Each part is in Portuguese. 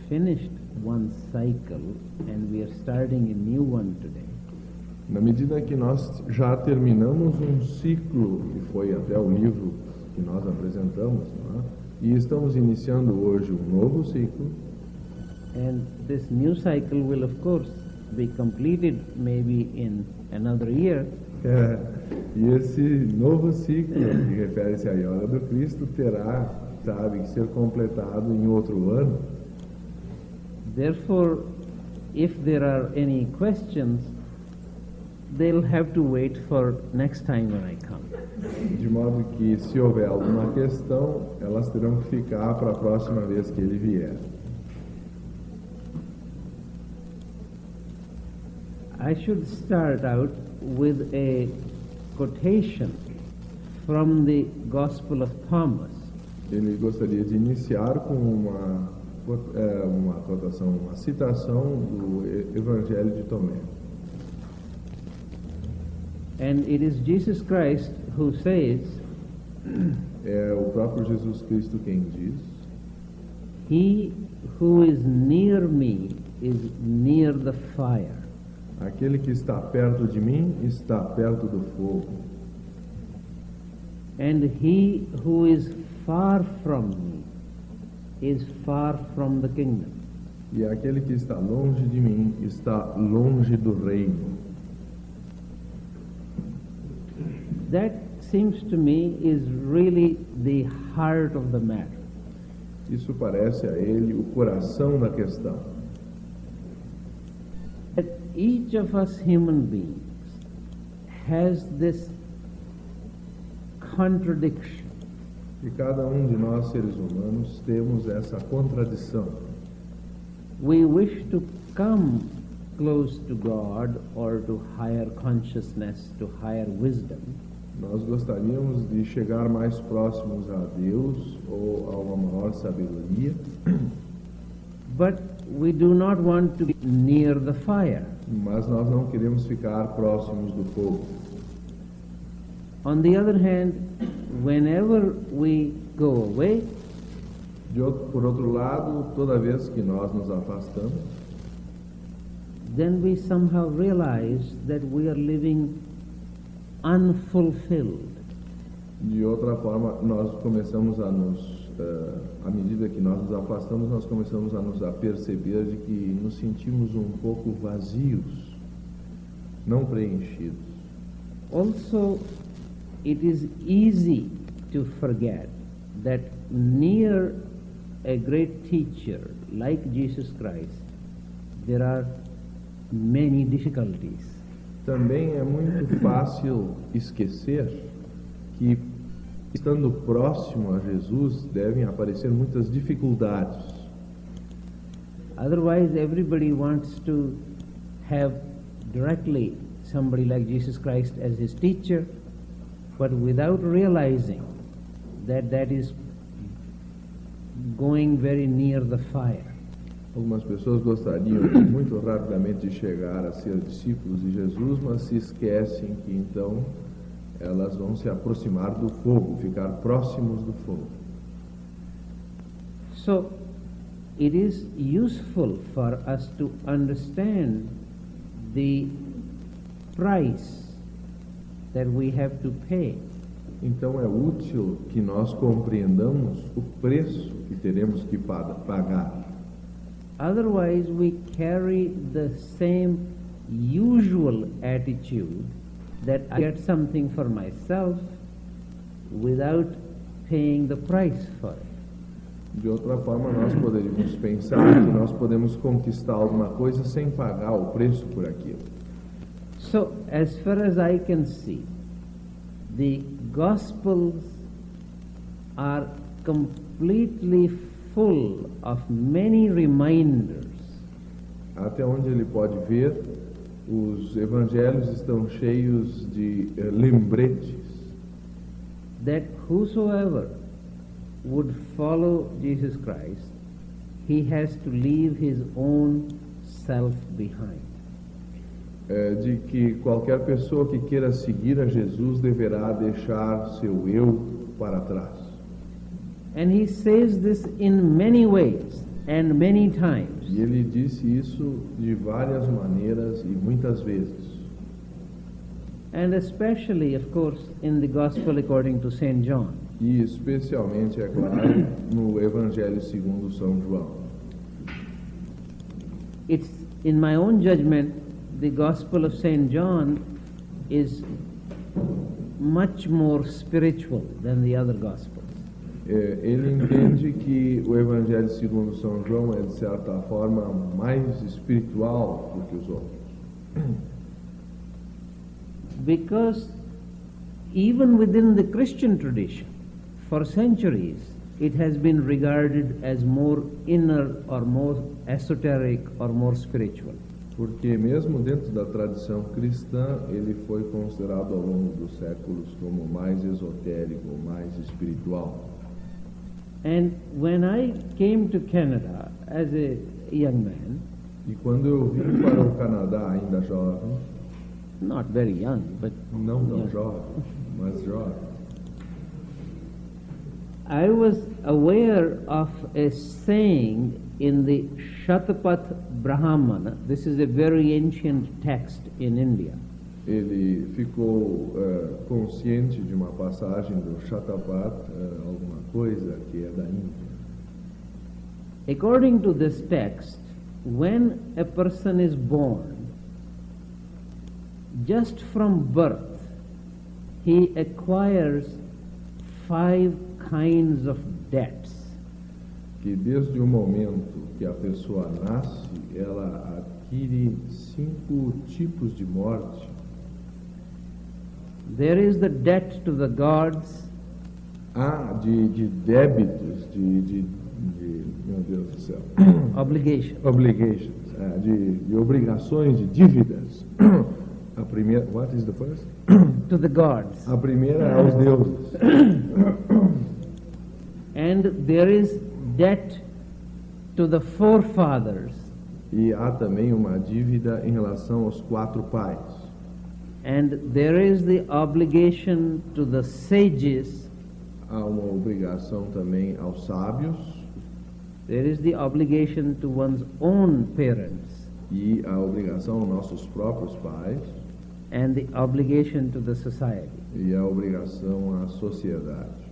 finished one cycle and we are starting a new one today, na medida que nós já terminamos um ciclo, que foi até o livro que nós apresentamos, não é? E estamos iniciando hoje um novo ciclo, and this new cycle will of course be completed maybe in another year, e esse novo ciclo, que refere-se à hora do Cristo, terá, sabe, que ser completado em outro ano. Therefore, if there are any questions, they'll have to wait for next time when I come. De modo que, se houver alguma questão, elas terão que ficar para a próxima vez que ele vier. I should start out with a quotation from the Gospel of Thomas. Ele gostaria de iniciar com uma cotação, uma citação do Evangelho de Tomé. And it is Jesus Christ who says, É o próprio Jesus Cristo quem diz: "He who is near me is near the fire, aquele que está perto de mim está perto do fogo, and he who is far from me is far from the kingdom." e aquele que está longe de mim está longe do reino. That seems to me is really the heart of the matter. Isso parece a ele o coração da questão. That each of us human beings has this contradiction. E cada de nós seres humanos temos essa contradição. We wish to come close to God or to higher consciousness, to higher wisdom. Nós gostaríamos de chegar mais próximos a Deus ou a uma maior sabedoria, But we do not want to be near the fire. mas nós não queremos ficar próximos do fogo. On the other hand, whenever we go away, Por outro lado, toda vez que nós nos afastamos, then we somehow realize that we are living unfulfilled. de outra forma, nós começamos a à medida que nós nos afastamos, nós começamos a perceber de que nos sentimos um pouco vazios, não preenchidos. Also, it is easy to forget that near a great teacher like Jesus Christ, there are many difficulties. Também é muito fácil esquecer que, estando próximo a Jesus, devem aparecer muitas dificuldades. Otherwise, everybody wants to have directly somebody like Jesus Christ as his teacher, but without realizing that that is going very near the fire. Algumas pessoas gostariam de, muito rapidamente de chegar a ser discípulos de Jesus, mas se esquecem que então elas vão se aproximar do fogo, ficar próximos do fogo. So, it is useful for us to understand the price that we have to pay. Então é útil que nós compreendamos o preço que teremos que pagar. Otherwise, we carry the same usual attitude that I get something for myself without paying the price for it. De outra forma, nós poderíamos pensar que nós podemos conquistar alguma coisa sem pagar o preço por aquilo. So, as far as I can see, the Gospels are completely full of many reminders Até onde ele pode ver, os evangelhos estão cheios de lembretes that whosoever would follow Jesus Christ, he has to leave his own self behind. De que qualquer pessoa que queira seguir a Jesus deverá deixar seu eu para trás. And he says this in many ways. and many times. E ele disse isso de várias maneiras e muitas vezes. And especially, of course, in the Gospel according to St. John. E especialmente, é claro, no Evangelho segundo São João. It's, in my own judgment, the Gospel of St. John is much more spiritual than the other Gospels. Ele entende que o Evangelho segundo São João é, de certa forma, mais espiritual do que os outros. Because even within the Christian tradition, for centuries, it has been regarded as more inner or more esoteric or more spiritual. Porque mesmo dentro da tradição cristã, ele foi considerado ao longo dos séculos como mais esotérico, mais espiritual. And when I came to Canada as a young man, E quando eu vim para o Canadá ainda jovem, not very young, but não tão young, jovem, mas jovem, I was aware of a saying in the Shatapat Brahmana. This is a very ancient text in India. ele ficou consciente de uma passagem do Shatapat, alguma coisa que é da Índia. According to this text, when a person is born, just from birth, he acquires 5 kinds of debts. Que desde o momento que a pessoa nasce, ela adquire 5 tipos de morte. There is the debt to the gods, Há de débitos, meu Deus do céu, obligation. obligations, de obrigações, de dívidas. A primeira, what is the first? To the gods. A primeira é aos deuses. And there is debt to the forefathers. E há também uma dívida em relação aos 4 pais. And there is the obligation to the sages. Há uma obrigação também aos sábios There is the obligation to one's own parents. e a obrigação aos nossos próprios pais And the obligation to the society. e a obrigação à sociedade.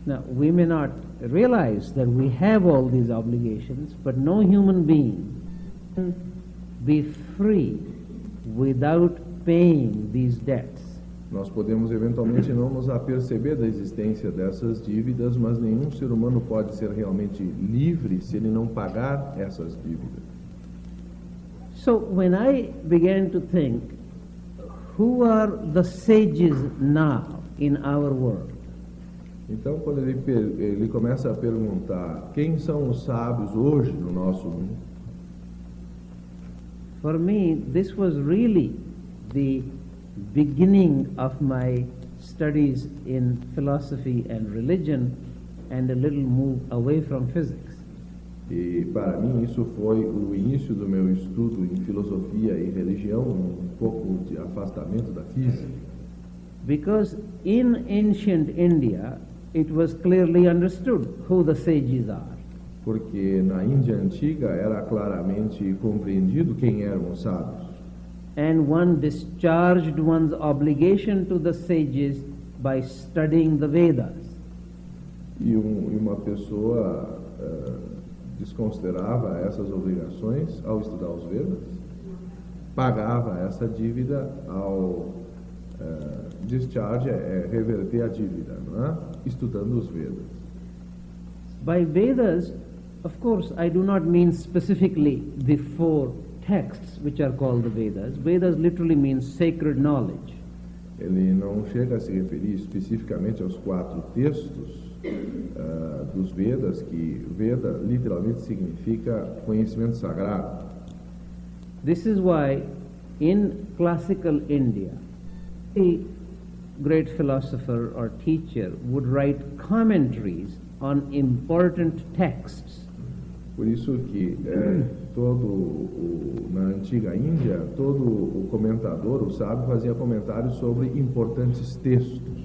Now, we may not realize that we have all these obligations, but no human being can be free without paying these debts. Nós podemos eventualmente não nos aperceber da existência dessas dívidas, mas nenhum ser humano pode ser realmente livre se ele não pagar essas dívidas. So, when I began to think, who are the sages now in our world? Então, quando ele começa a perguntar quem são os sábios hoje no nosso mundo, For me, this was really the beginning of my studies in philosophy and religion and a little move away from physics. e para mim isso foi o início do meu estudo em filosofia e religião, um pouco de afastamento da física. Because in ancient India, it was clearly understood who the sages are. Porque na Índia antiga era claramente compreendido quem eram os sábios. And one discharged one's obligation to the sages by studying the Vedas. E uma pessoa desconsiderava essas obrigações ao estudar os Vedas, pagava essa dívida ao discharge, reverter a dívida, não é? Estudando os Vedas. By Vedas, of course, I do not mean specifically the 4 texts which are called the Vedas. Vedas literally means sacred knowledge. Ele não chega a se referir especificamente aos 4 textos dos Vedas, que Veda literalmente significa conhecimento sagrado. This is why in classical India, a great philosopher or teacher would write commentaries on important texts. Por isso que na antiga Índia, todo o comentador, o sábio, fazia comentários sobre importantes textos.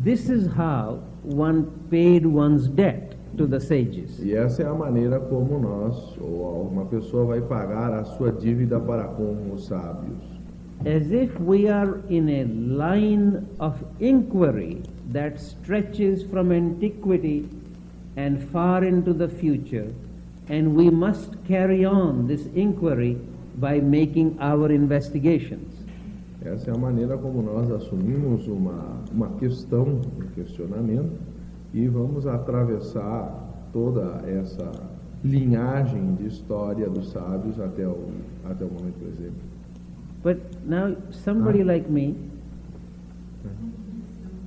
This is how one paid one's debt. to the sages. E essa é a maneira como nós, ou uma pessoa vai pagar a sua dívida para com os sábios. As if we are in a line of inquiry that stretches from antiquity and far into the future, and we must carry on this inquiry by making our investigations. Essa é a maneira como nós assumimos uma questão, um questionamento, e vamos atravessar toda essa linhagem de história dos sábios até o momento presente. But now somebody like me,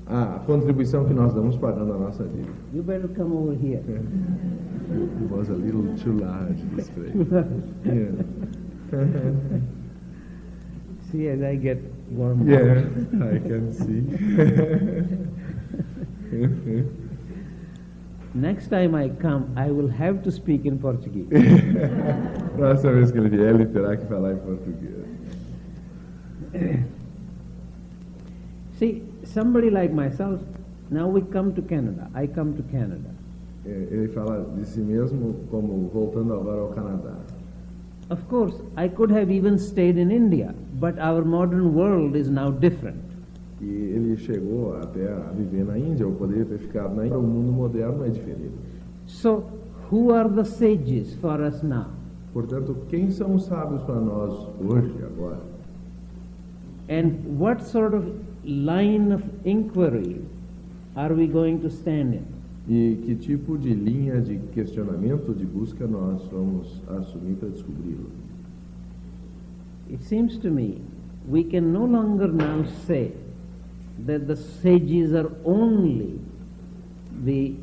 a contribuição que nós damos pagando a nossa dívida. you better come over here. It was a little too large, this phrase. Yeah. See, as I get warm. Yeah, I can see. Next time I come, I will have to speak in Portuguese. Próxima vez que ele vier, ele terá que falar em português. See, somebody like myself, now we come to Canada. I come to Canada. Ele fala de si mesmo como voltando agora ao Canadá. Of course, I could have even stayed in India, but our modern world is now different. E ele chegou até a viver na Índia, ou poderia ter ficado na Índia. O mundo moderno é diferente. So, who are the sages for us now? Portanto, quem são os sábios para nós hoje, agora? And what sort of line of inquiry are we going to stand in? E que tipo de linha de questionamento, de busca nós vamos assumir para descobri-lo? It seems to me we can no longer now say that the sages are only the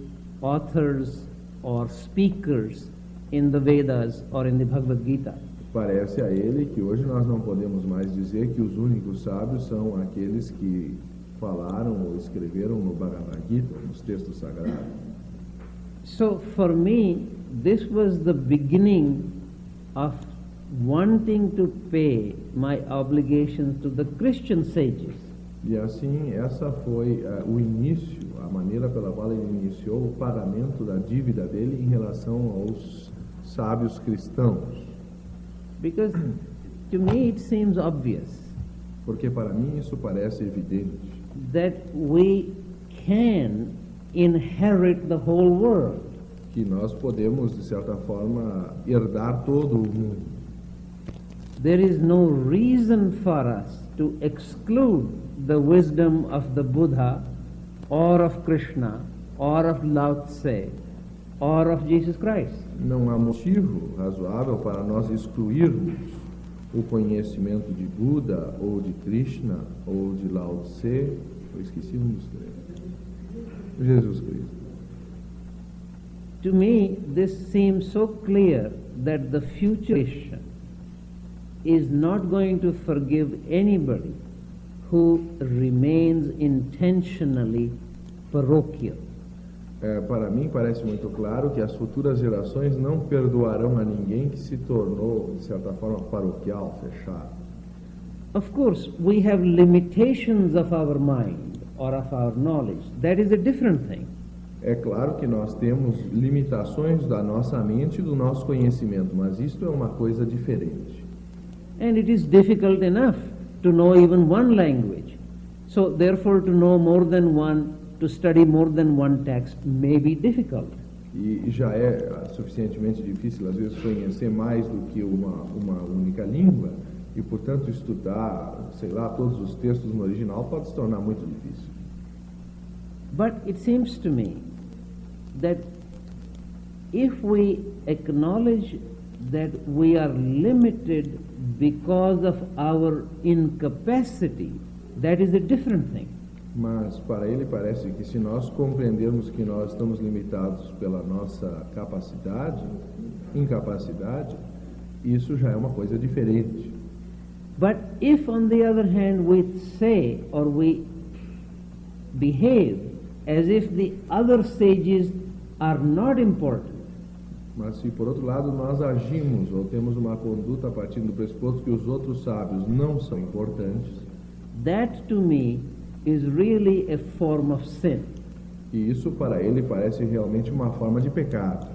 authors or speakers in the Vedas or in the Bhagavad Gita. Parece a ele que hoje nós não podemos mais dizer que os únicos sábios são aqueles que falaram ou escreveram no Bhagavad Gita, nos textos sagrados. So for me, this was the beginning of wanting to pay my obligations to the Christian sages. E assim, essa foi o início, a maneira pela qual ele iniciou o pagamento da dívida dele em relação aos sábios cristãos. Because to me it seems obvious Porque para mim isso parece evidente, that we can inherit the whole world. que nós podemos, de certa forma, herdar todo o mundo. There is no reason for us to exclude the wisdom of the Buddha or of Krishna or of Lao Tse or of Jesus Christ. Não há motivo razoável para nós excluirmos o conhecimento de Buda ou de Krishna ou de Lao Tse, eu esqueci um dos três, Jesus Cristo. To me, this seems so clear that the future Christian is not going to forgive anybody who remains intentionally parochial. Para mim parece muito claro que as futuras gerações não perdoarão a ninguém que se tornou, de certa forma, paroquial, fechado. Of course, we have limitations of our mind or of our knowledge. That is a different thing. É claro que nós temos limitações da nossa mente e do nosso conhecimento, mas isto é uma coisa diferente. And it is difficult enough to know even one language. So therefore to know more than one, to study more than one text may be difficult. E já é suficientemente difícil, às vezes, conhecer mais do que uma única língua, e, portanto, estudar, sei lá, todos os textos no original pode se tornar muito difícil. But it seems to me that if we acknowledge that we are limited because of our incapacity, that is a different thing. Mas para ele parece que se nós compreendermos que nós estamos limitados pela nossa incapacidade, isso já é uma coisa diferente. But if on the other hand we say or we behave as if the other sages are not important, mas se por outro lado nós agimos ou temos uma conduta a partir do pressuposto que os outros sábios não são importantes, that to me is really a form of sin. E isso para ele parece realmente uma forma de pecado.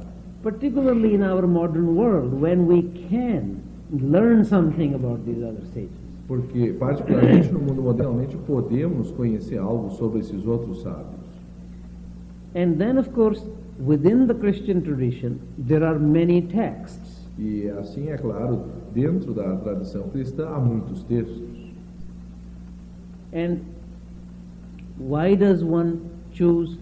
Particularly in our modern world, when we can learn something about these other sages. Porque, particularmente no mundo modernamente, podemos conhecer algo sobre esses outros sábios. And then, of course, within the Christian tradition, there are many texts. E assim, é claro, dentro da tradição cristã há muitos textos. And why does one choose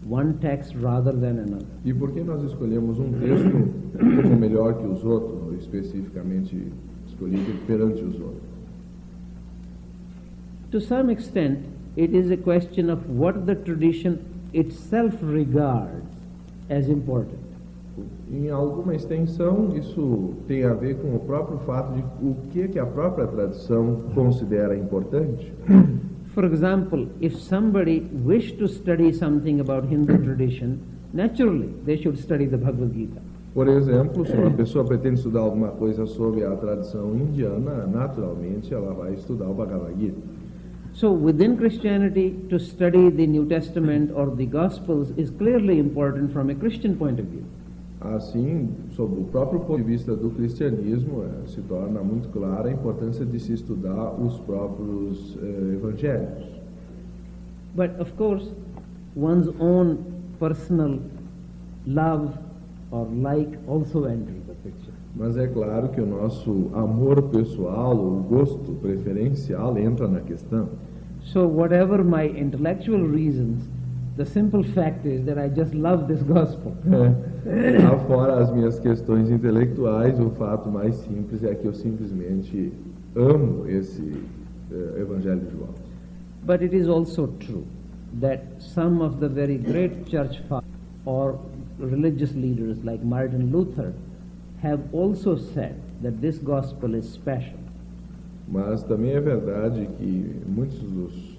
one text rather than another? E por que nós escolhemos um texto como melhor que os outros, ou especificamente escolhido perante os outros? To some extent, it is a question of what the tradition itself regards as important. Em alguma extensão, isso tem a ver com o próprio fato de o que a própria tradição considera importante. For example, if somebody wished to study something about Hindu tradition, naturally they should study the Bhagavad Gita. Por exemplo, se uma pessoa pretende estudar alguma coisa sobre a tradição indiana, naturalmente ela vai estudar o Bhagavad Gita. So within Christianity, to study the New Testament or the Gospels is clearly important from a Christian point of view. Assim, sob o próprio ponto de vista do cristianismo, se torna muito clara a importância de se estudar os próprios evangelhos. But of course, one's own personal love or like also enters the picture. Mas é claro que o nosso amor pessoal, o gosto preferencial entra na questão. So whatever my intellectual reasons, the simple fact is that I just love this gospel. Afora as minhas questões intelectuais, o fato mais simples é que eu simplesmente amo esse Evangelho de João. But it is also true that some of the very great church fathers or religious leaders like Martin Luther have also said that this gospel is special. Mas também é verdade que muitos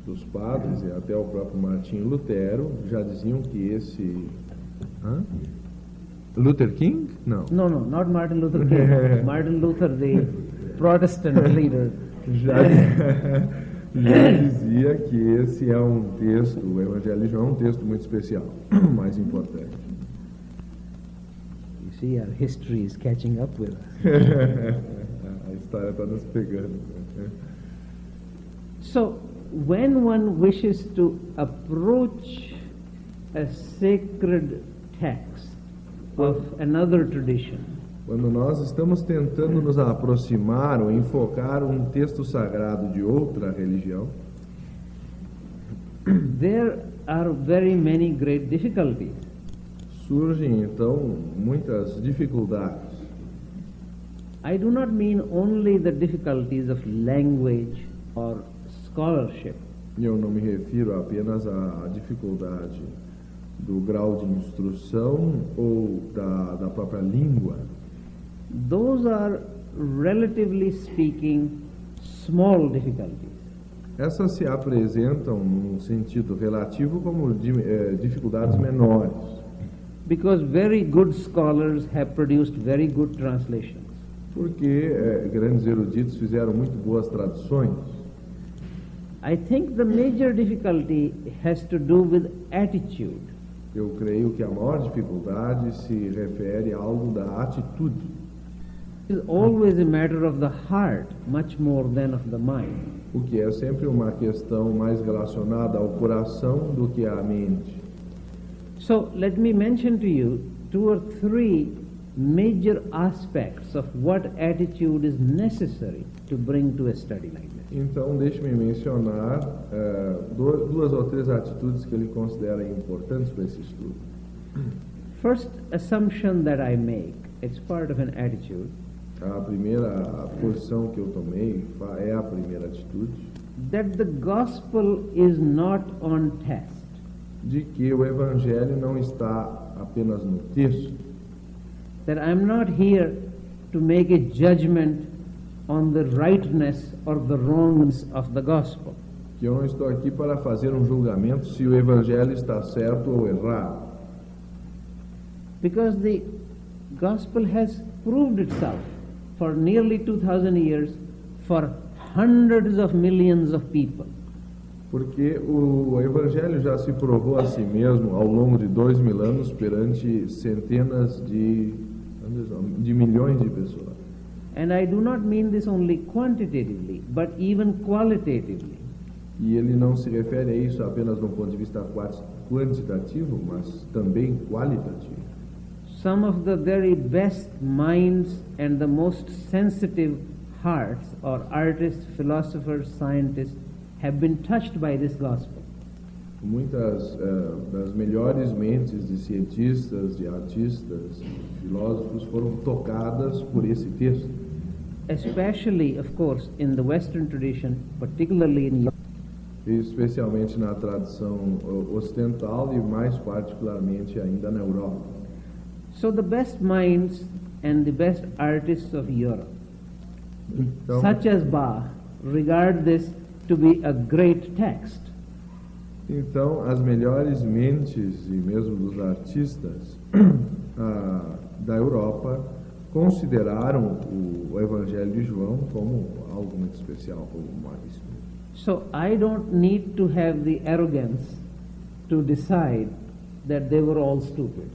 dos padres e até o próprio Martinho Lutero já diziam que esse... Luther King? Não. No, not Martin Luther King. Martin Luther, the Protestant leader. Já dizia que esse é um texto, o Evangelho de João é um texto muito especial, mais importante. You see, our history is catching up with us. A história está nos pegando. So, when one wishes to approach a sacred text of another tradition, quando nós estamos tentando nos aproximar ou enfocar um texto sagrado de outra religião, there are very many great difficulties. Surgem então muitas dificuldades. I do not mean only the difficulties of language or scholarship. E eu não me refiro apenas à dificuldade do grau de instrução ou da própria língua. Those are, relatively speaking, small difficulties. Essas se apresentam num sentido relativo como dificuldades menores. Because very good scholars have produced very good translations. Porque grandes eruditos fizeram muito boas traduções. I think the major difficulty has to do with attitude. Eu creio que a maior dificuldade se refere a algo da atitude. It is always a matter of the heart, much more than of the mind. O que é sempre uma questão mais relacionada ao coração do que à mente. So let me mention to you 2 or 3 major aspects of what attitude is necessary to bring to a study like this. Então, deixe-me mencionar 2 ou 3 atitudes que ele considera importantes para esse estudo. First assumption that I make, it's part of an attitude, A primeira posição que eu tomei é a primeira atitude, that the gospel is not on test. de que o Evangelho não está apenas no texto, That I'm not here to make a judgment on the rightness or the wrongness of the gospel. que eu não estou aqui para fazer um julgamento se o Evangelho está certo ou errado, Because the gospel has proved itself for nearly 2,000 years for hundreds of millions of people. Porque o Evangelho já se provou a si mesmo ao longo de 2000 anos perante centenas de milhões de pessoas. And I do not mean this only quantitatively, but even qualitatively. E ele não se refere a isso apenas de um ponto de vista quantitativo, mas também qualitativo. Some of the very best minds and the most sensitive hearts, or artists, philosophers, scientists, have been touched by this gospel. Muitas das melhores mentes de cientistas, de artistas, filósofos foram tocadas por esse texto. Especially, of course, in the Western tradition, particularly in Europe. Especialmente na tradição ocidental e mais particularmente ainda na Europa. So the best minds and the best artists of Europe, Então, such as Bach, regard this to be a great text. Então, as melhores mentes e mesmo dos artistas da Europa consideraram o Evangelho de João como algo muito especial, como mais. So I don't need to have the arrogance to decide that they were all stupid.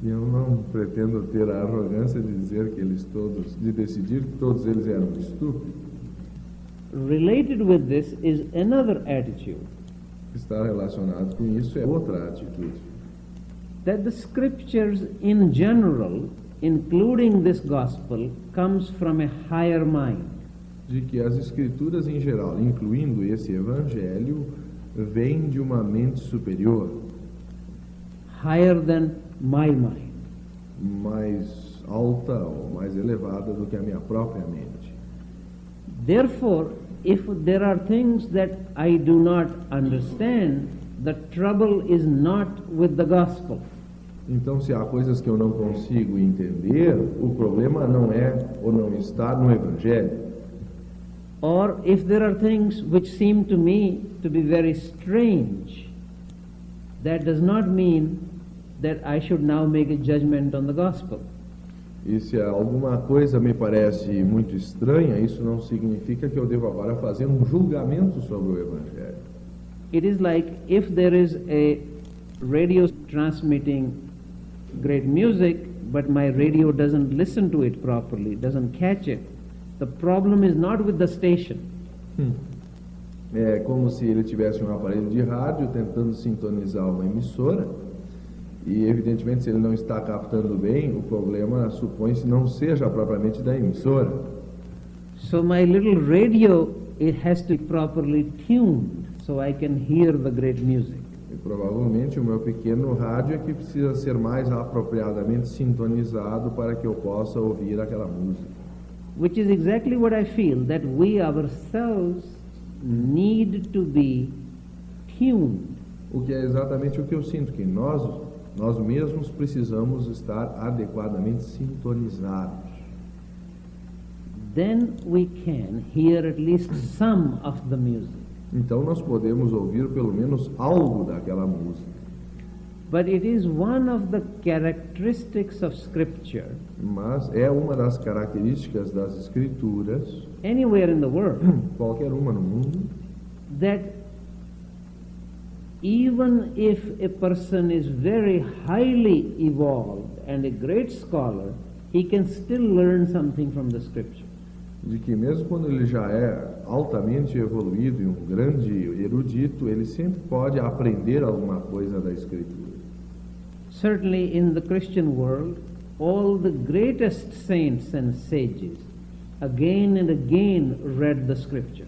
E eu não pretendo ter a arrogância de dizer que de decidir que todos eles eram estúpidos. Related with this is another attitude. Está relacionado com isso é outra atitude. That the scriptures in general, including this gospel, comes from a higher mind. De que as escrituras em geral, incluindo esse evangelho, vêm de uma mente superior. Higher than my mind. Mais alta ou mais elevada do que a minha própria mente. Therefore, if there are things that I do not understand, the trouble is not with the gospel. Então, se há coisas que eu não consigo entender, o problema não é ou não está no evangelho. Or if there are things which seem to me to be very strange, that does not mean that I should now make a judgment on the gospel. E se alguma coisa me parece muito estranha, isso não significa que eu devo agora fazer um julgamento sobre o evangelho. It is like if there is a radio transmitting great music, but my radio doesn't listen to it properly, doesn't catch it. The problem is not with the station. É como se ele tivesse um aparelho de rádio tentando sintonizar uma emissora e, evidentemente, se ele não está captando bem, o problema supõe-se não seja propriamente da emissora. So my little radio, it has to be properly tuned so I can hear the great music. E provavelmente o meu pequeno rádio é que precisa ser mais apropriadamente sintonizado para que eu possa ouvir aquela música. Which is exactly what I feel, that we ourselves need to be tuned. O que é exatamente o que eu sinto, que nós mesmos precisamos estar adequadamente sintonizados. Then we can hear at least some of the music. Então nós podemos ouvir pelo menos algo daquela música. But it is one of the characteristics of Scripture, Mas é uma das características das escrituras, anywhere in the world, qualquer uma no mundo, that even if a person is very highly evolved and a great scholar, he can still learn something from the Scripture. de que mesmo quando ele já é altamente evoluído e um grande erudito, ele sempre pode aprender alguma coisa da escritura. Certainly in the Christian world, all the greatest saints and sages again and again read the Scripture.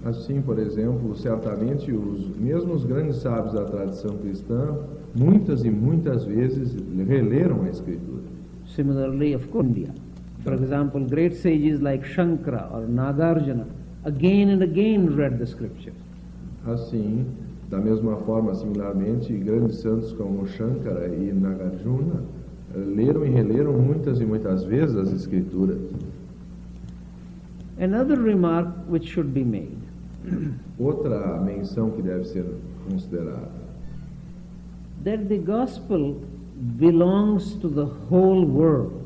Assim, por exemplo, certamente os mesmos grandes sábios da tradição cristã, muitas e muitas vezes releram a escritura. Similarly, of course, India. For example, great sages like Shankara or Nagarjuna again and again read the Scriptures. Assim, da mesma forma, similarmente, grandes santos como Shankara e Nagarjuna leram e releram muitas e muitas vezes as escrituras. Another remark which should be made. Outra menção que deve ser considerada, That the gospel belongs to the whole world.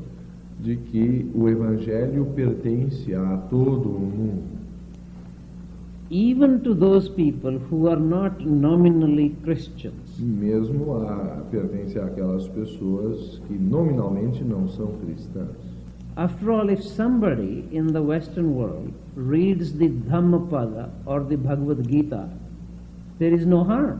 de que o evangelho pertence a todo o mundo. even to those people who are not nominally Christians. Mesmo pertence àquelas pessoas que nominalmente não são cristãs. After all, if somebody in the Western world reads the Dhammapada or the Bhagavad Gita, there is no harm.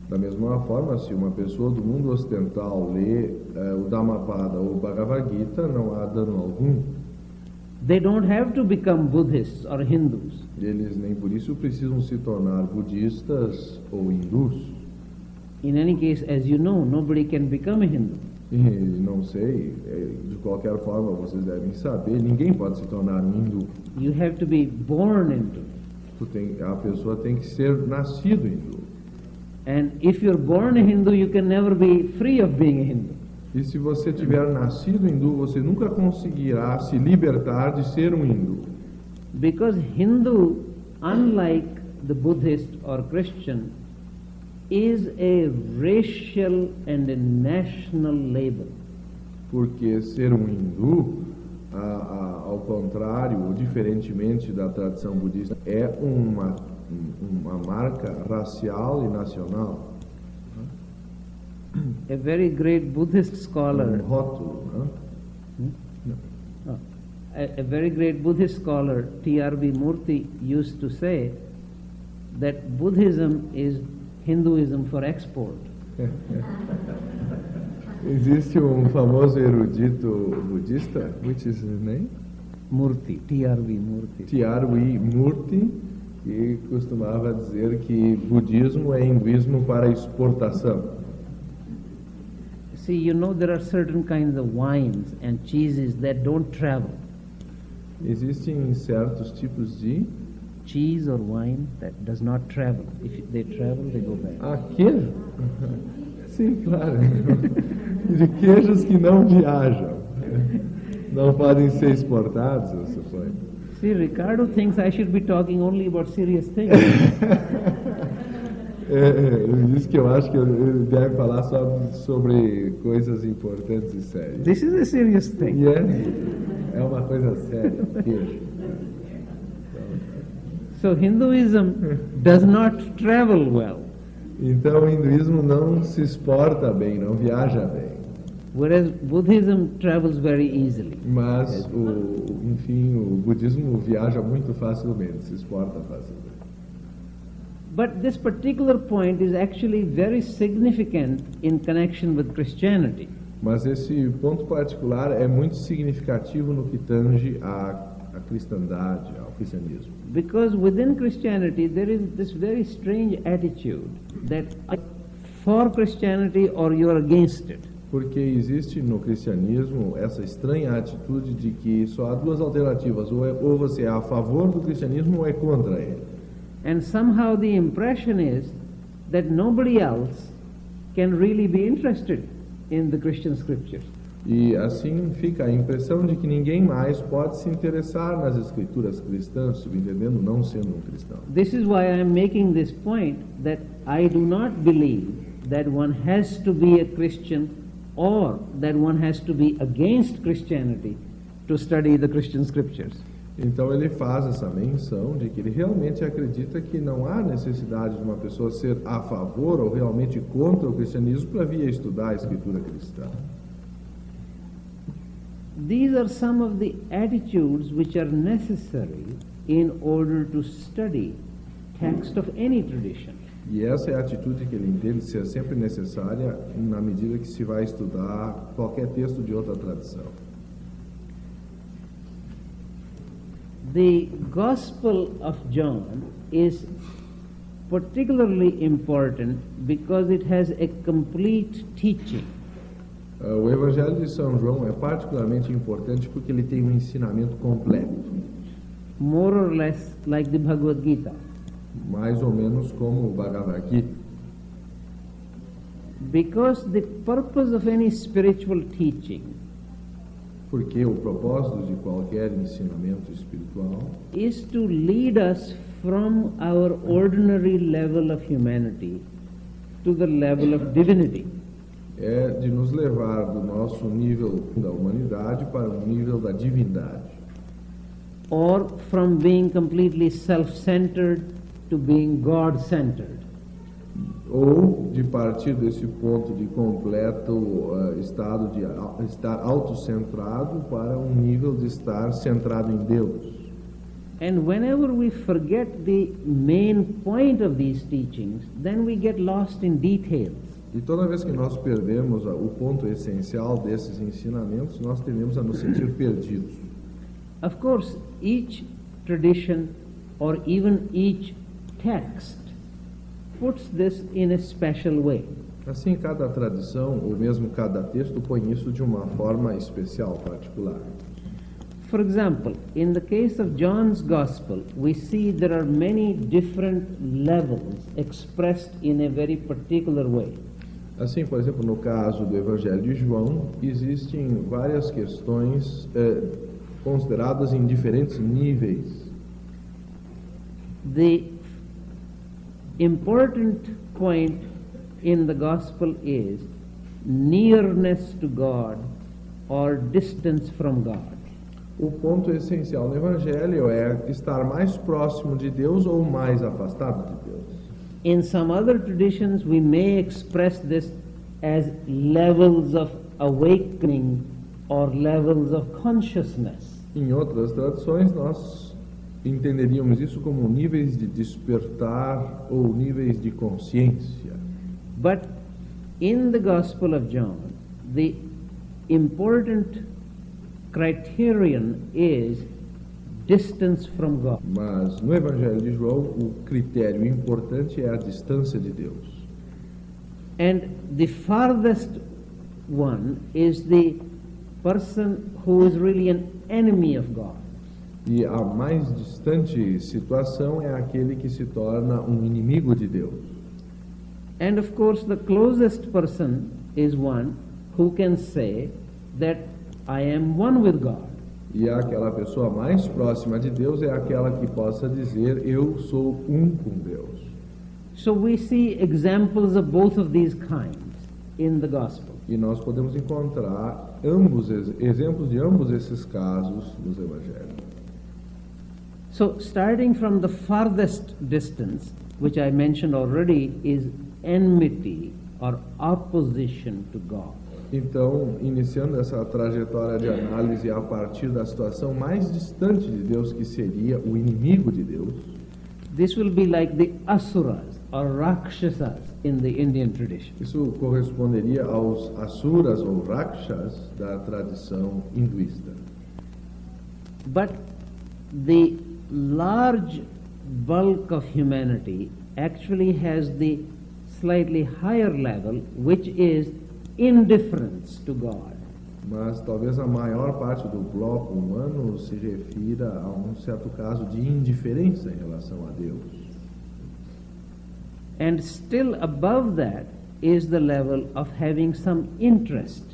Da mesma forma, se uma pessoa do mundo ocidental lê o Dhammapada ou o Bhagavad Gita, não há dano algum. They don't have to become Buddhists or Hindus. Eles nem por isso precisam se tornar budistas ou hindus. In any case, as you know, nobody can become a Hindu. E não sei, de qualquer forma vocês devem saber, ninguém pode se tornar um hindu. You have to be born into it. A pessoa tem que ser nascido hindu. And if you're born a Hindu, you can never be free of being a Hindu. E se você tiver nascido hindu, você nunca conseguirá se libertar de ser um hindu. Because Hindu, unlike the Buddhist or Christian, is a racial and a national label. Porque ser um hindu, ao contrário, ou diferentemente da tradição budista, é uma marca racial e nacional. A very great Buddhist scholar, Rótulo, a very great Buddhist scholar, T.R.B. Murthy, used to say that Buddhism is Hinduism for export. Existe famoso erudito budista, which is his name? Murthy, T.R.B. Murthy. T.R.B. Murthy, que costumava dizer que budismo é hinduísmo para exportação. See, you know there are certain kinds of wines and cheeses that don't travel. Existem certos tipos de cheese or wine that does not travel. If they travel, they go back. Queijo? Sim, claro. De queijos que não viajam. Não podem ser exportados, eu suponho. See, Ricardo thinks I should be talking only about serious things. Ele disse que eu acho que ele deve falar só sobre coisas importantes e sérias. This is a serious thing. Yes. É uma coisa séria, queijo. So Hinduism does not travel well. Então o hinduísmo não se exporta bem, não viaja bem. Whereas Buddhism travels very easily. Mas o budismo viaja muito facilmente, se exporta facilmente. But this particular point is actually very significant in connection with Christianity. Mas esse ponto particular é muito significativo no que tange à cristandade, ao cristianismo. Because within Christianity there is this very strange attitude that for Christianity or you are against it. Porque existe no cristianismo essa estranha atitude de que só há duas alternativas, ou você é a favor do cristianismo ou é contra ele. And somehow the impression is that nobody else can really be interested in the Christian scriptures. E assim fica a impressão de que ninguém mais pode se interessar nas escrituras cristãs, subentendendo não sendo um cristão. This is why I am making this point that I do not believe that one has to be a Christian or that one has to be against Christianity to study the Christian scriptures. Então ele faz essa menção de que ele realmente acredita que não há necessidade de uma pessoa ser a favor ou realmente contra o cristianismo para vir estudar a escritura cristã. These are some of the attitudes which are necessary in order to study text of any tradition. E essa é a atitude que ele entende ser sempre necessária na medida que se vai estudar qualquer texto de outra tradição. The Gospel of John is particularly important because it has a complete teaching. O Evangelho de São João é particularmente importante porque ele tem um ensinamento completo. More or less like the Bhagavad Gita. Mais ou menos como o Bhagavad Gita. Because the purpose of any spiritual teaching Porque o propósito de qualquer ensinamento espiritual is to lead us from our ordinary level of humanity to the level of divinity. é de nos levar do nosso nível da humanidade para o nível da divindade. or from being completely self-centered to being God-centered. Ou de partir desse ponto de completo estado de estar autocentrado para um nível de estar centrado em Deus. And whenever we forget the main point of these teachings, then we get lost in details. E toda vez que nós perdemos o ponto essencial desses ensinamentos, nós tendemos a nos sentir perdidos. Of course, each tradition or even each text puts this in a special way. Assim, cada tradição, ou mesmo cada texto, põe isso de uma forma especial, particular. For example, in the case of John's Gospel, we see there are many different levels expressed in a very particular way. Assim, por exemplo, no caso do Evangelho de João, existem várias questões consideradas em diferentes níveis. The important point in the Gospel is nearness to God or distance from God. O ponto essencial no Evangelho é estar mais próximo de Deus ou mais afastado de Deus. In some other traditions, we may express this as levels of awakening or levels of consciousness. Em outras tradições, nós entenderíamos isso como níveis de despertar ou níveis de consciência. But in the Gospel of John, the important criterion is distance from God. Mas no Evangelho de João, o critério importante é a distância de Deus. And the farthest one is the person who is really an enemy of God. E a mais distante situação é aquele que se torna um inimigo de Deus. And of course, the closest person is one who can say that I am one with God. E aquela pessoa mais próxima de Deus é aquela que possa dizer, eu sou um com Deus. So we see examples of both of these kinds in the Gospel. E nós podemos encontrar exemplos de ambos esses casos nos Evangelhos. So starting from the farthest distance, which I mentioned already, is enmity or opposition to God. Então, iniciando essa trajetória de análise a partir da situação mais distante de Deus, que seria o inimigo de Deus. This will be like the asuras or rakshasas in the Indian tradition. Isso corresponderia aos asuras ou rakshas da tradição hinduísta. But the large bulk of humanity actually has the slightly higher level, which is indifference to God. Mas talvez a maior parte do bloco humano se refira a um certo caso de indiferença em relação a Deus. And still above that is the level of having some interest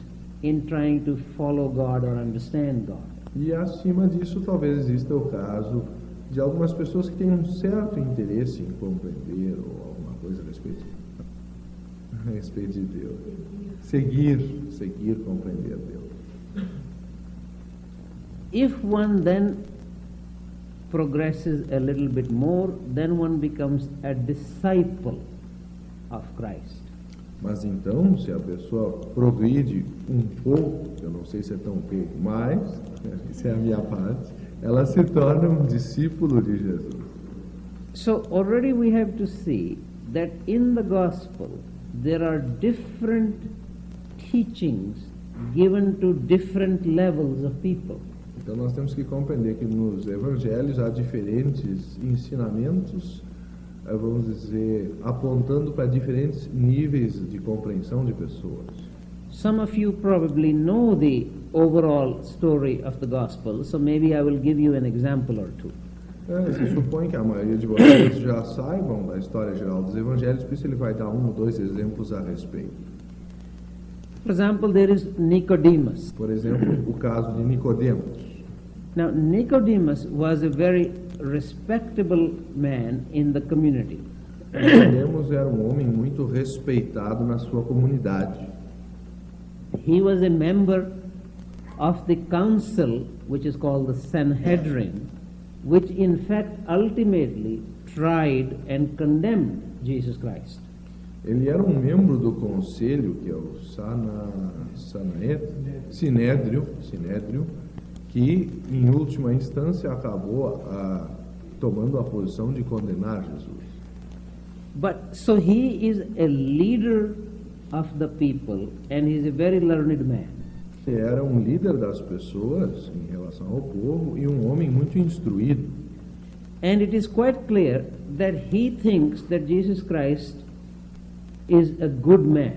in trying to follow God or understand God. E acima disso talvez exista o caso de algumas pessoas que têm um certo interesse em compreender ou alguma coisa a respeito de Deus. Seguir, compreender Deus. If one then progresses a little bit more, then one becomes a disciple of Christ. Mas então, se a pessoa progride um pouco, eu não sei se é tão pouco, mas, essa é a minha parte, ela se torna um discípulo de Jesus. So already we have to see that in the gospel there are different teachings given to different levels of people. Então nós temos que compreender que nos evangelhos há diferentes ensinamentos, vamos dizer, apontando para diferentes níveis de compreensão de pessoas. Some of you probably know the overall story of the gospel, so maybe I will give you an example or two. Se supõe que a maioria de vocês já saibam da história geral dos evangelhos, por isso ele vai dar um ou dois exemplos a respeito. For example, there is Nicodemus. Por exemplo, o caso de Nicodemos. Now, Nicodemus was a very respectable man in the community. Nicodemos era um homem muito respeitado na sua comunidade. He was a member of the council, which is called the Sanhedrin, which in fact ultimately tried and condemned Jesus Christ. Ele era um membro do conselho, que é o Sinédrio, que em última instância acabou tomando a posição de condenar Jesus. But so he is a leader of the people and he is a very learned man. Ele era um líder das pessoas em relação ao povo e um homem muito instruído. And it is quite clear that he thinks that Jesus Christ is a good man.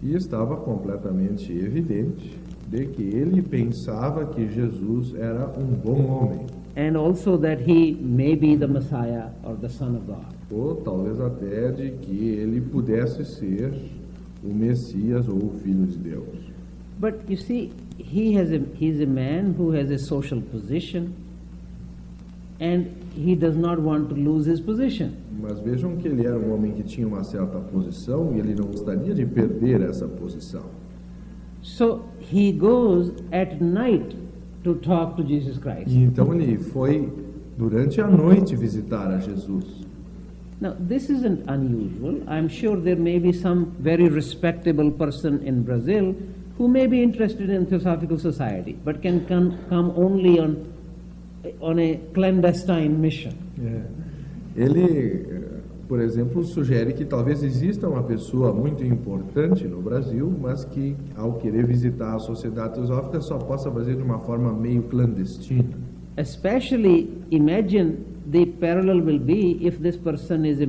E estava completamente evidente de que ele pensava que Jesus era um bom homem. And also that he may be the Messiah or the Son of God. Ou talvez até de que ele pudesse ser o Messias ou o Filho de Deus. But you see, he's a man who has a social position and he does not want to lose his position. Mas vejam que ele era um homem que tinha uma certa posição e ele não gostaria de perder essa posição. So he goes at night to talk to Jesus Christ. E então ele foi durante a noite visitar a Jesus. Now this isn't unusual. I'm sure there may be some very respectable person in Brazil who may be interested in Theosophical Society, but can come only on a clandestine mission. Ele, por exemplo, sugere que talvez exista uma pessoa muito importante no Brasil, mas que, ao querer visitar a Sociedade Teosófica, só possa fazer de uma forma meio clandestina. Especially, imagine the parallel will be if this person is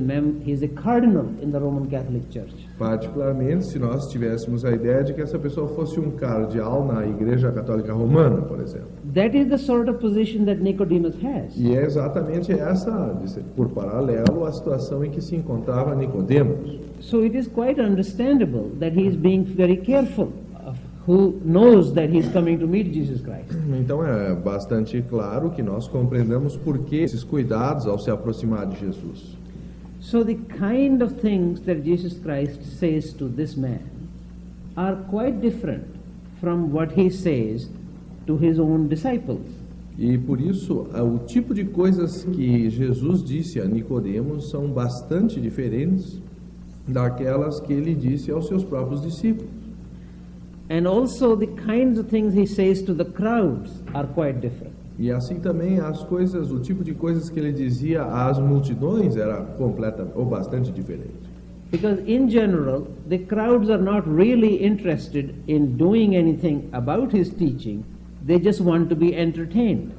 he's a cardinal in the Roman Catholic Church. Particularmente se nós tivéssemos a ideia de que essa pessoa fosse um cardeal na Igreja Católica Romana, por exemplo. That is the sort of position that Nicodemus has. E é exatamente essa, por paralelo, a situação em que se encontrava Nicodemos. So it is quite understandable that he is being very careful of who knows that he is coming to meet Jesus Christ. Então é bastante claro que nós compreendamos por que esses cuidados ao se aproximar de Jesus. So the kind of things that Jesus Christ says to this man are quite different from what he says to his own disciples. E por isso, o tipo de coisas que Jesus disse a Nicodemos são bastante diferentes daquelas que ele disse aos seus próprios discípulos. And also the kinds of things he says to the crowds are quite different. E assim também as coisas, o tipo de coisas que ele dizia às multidões era bastante diferente. Because in general, the crowds are not really interested in doing anything about his teaching. They just want to be entertained.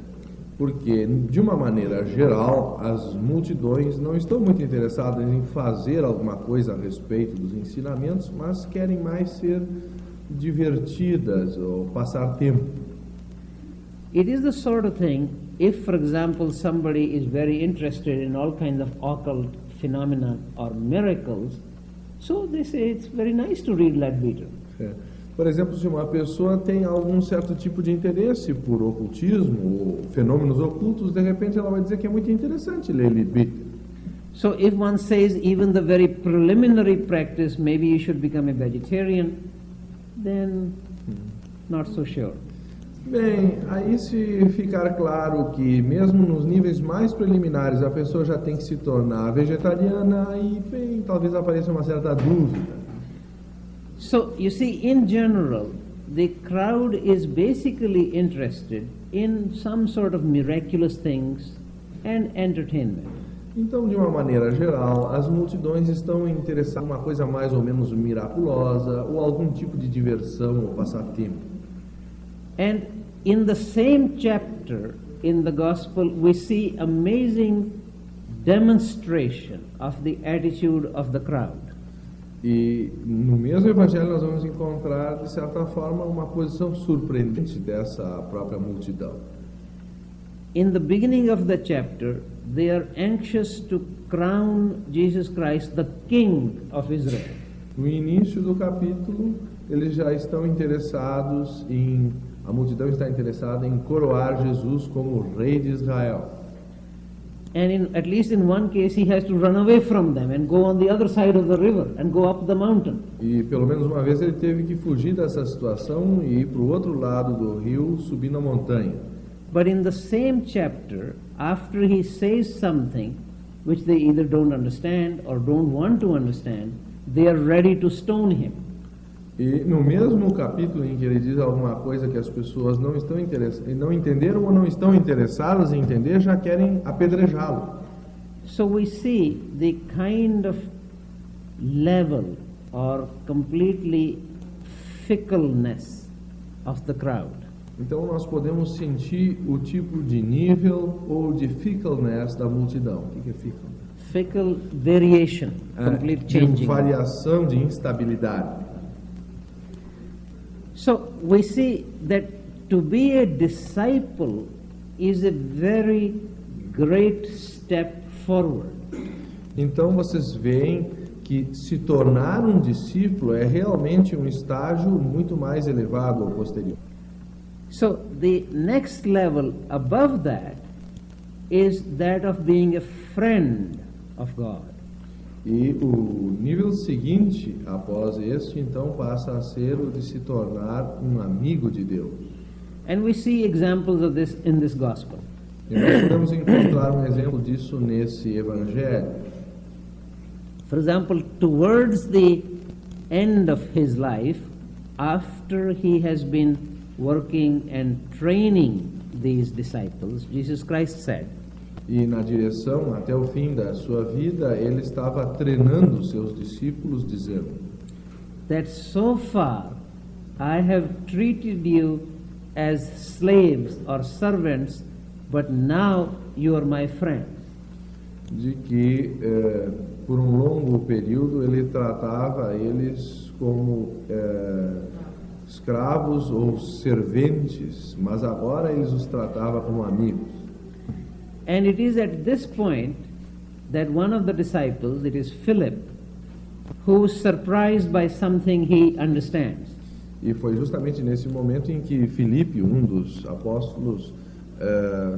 Porque, de uma maneira geral, as multidões não estão muito interessadas em fazer alguma coisa a respeito dos ensinamentos, mas querem mais ser divertidas ou passar tempo. It is the sort of thing, if for example somebody is very interested in all kinds of occult phenomena or miracles, so they say it's very nice to read Leadbeater. Por exemplo, se uma pessoa tem algum certo tipo de interesse por ocultismo ou fenômenos ocultos, de repente ela vai dizer que é muito interessante ler Leadbeater. So if one says even the very preliminary practice, maybe you should become a vegetarian, then not so sure. Bem, aí se ficar claro que mesmo nos níveis mais preliminares a pessoa já tem que se tornar vegetariana, aí bem, talvez apareça uma certa dúvida. So you see, in general, the crowd is basically interested in some sort of miraculous things and entertainment. Então, de uma maneira geral, as multidões estão interessadas em uma coisa mais ou menos miraculosa ou algum tipo de diversão ou passatempo. And in the same chapter in the Gospel, we see amazing demonstration of the attitude of the crowd. E no mesmo evangelho nós vamos encontrar, de certa forma, uma posição surpreendente dessa própria multidão. In the beginning of the chapter, they are anxious to crown Jesus Christ the King of Israel. No início do capítulo, eles já estão interessados a multidão está interessada em coroar Jesus como rei de Israel. And at least in one case, he has to run away from them and go on the other side of the river and go up the mountain. E pelo menos uma vez ele teve que fugir dessa situação e ir para o outro lado do rio, subindo a montanha. but in the same chapter, after he says something which they either don't understand or don't want to understand, they are ready to stone him. E no mesmo capítulo em que ele diz alguma coisa que as pessoas não entenderam ou não estão interessadas em entender, já querem apedrejá-lo. So we see the kind of level or completely fickleness of the crowd. Então nós podemos sentir o tipo de nível ou de fickleness da multidão. O que é fickle? Fickle variation, complete changing. De variação, de instabilidade. So we see that to be a disciple is a very great step forward. Então vocês veem que se tornar um discípulo é realmente um estágio muito mais elevado ou posterior. So the next level above that is that of being a friend of God. E o nível seguinte, após este, então passa a ser o de se tornar um amigo de Deus. And we see examples of this in this gospel. E nós podemos encontrar um exemplo disso nesse evangelho. For example, towards the end of his life, after he has been working and training these disciples, Jesus Christ said, E na direção, até o fim da sua vida, ele estava treinando os seus discípulos, dizendo: that so far I have treated you as slaves or servants, but now you are my friends. De que por um longo período ele tratava eles como escravos ou serventes, mas agora eles os tratava como amigos. And it is at this point that one of the disciples, it is Philip, who is surprised by something he understands. E foi justamente nesse momento em que Filipe, um dos apóstolos,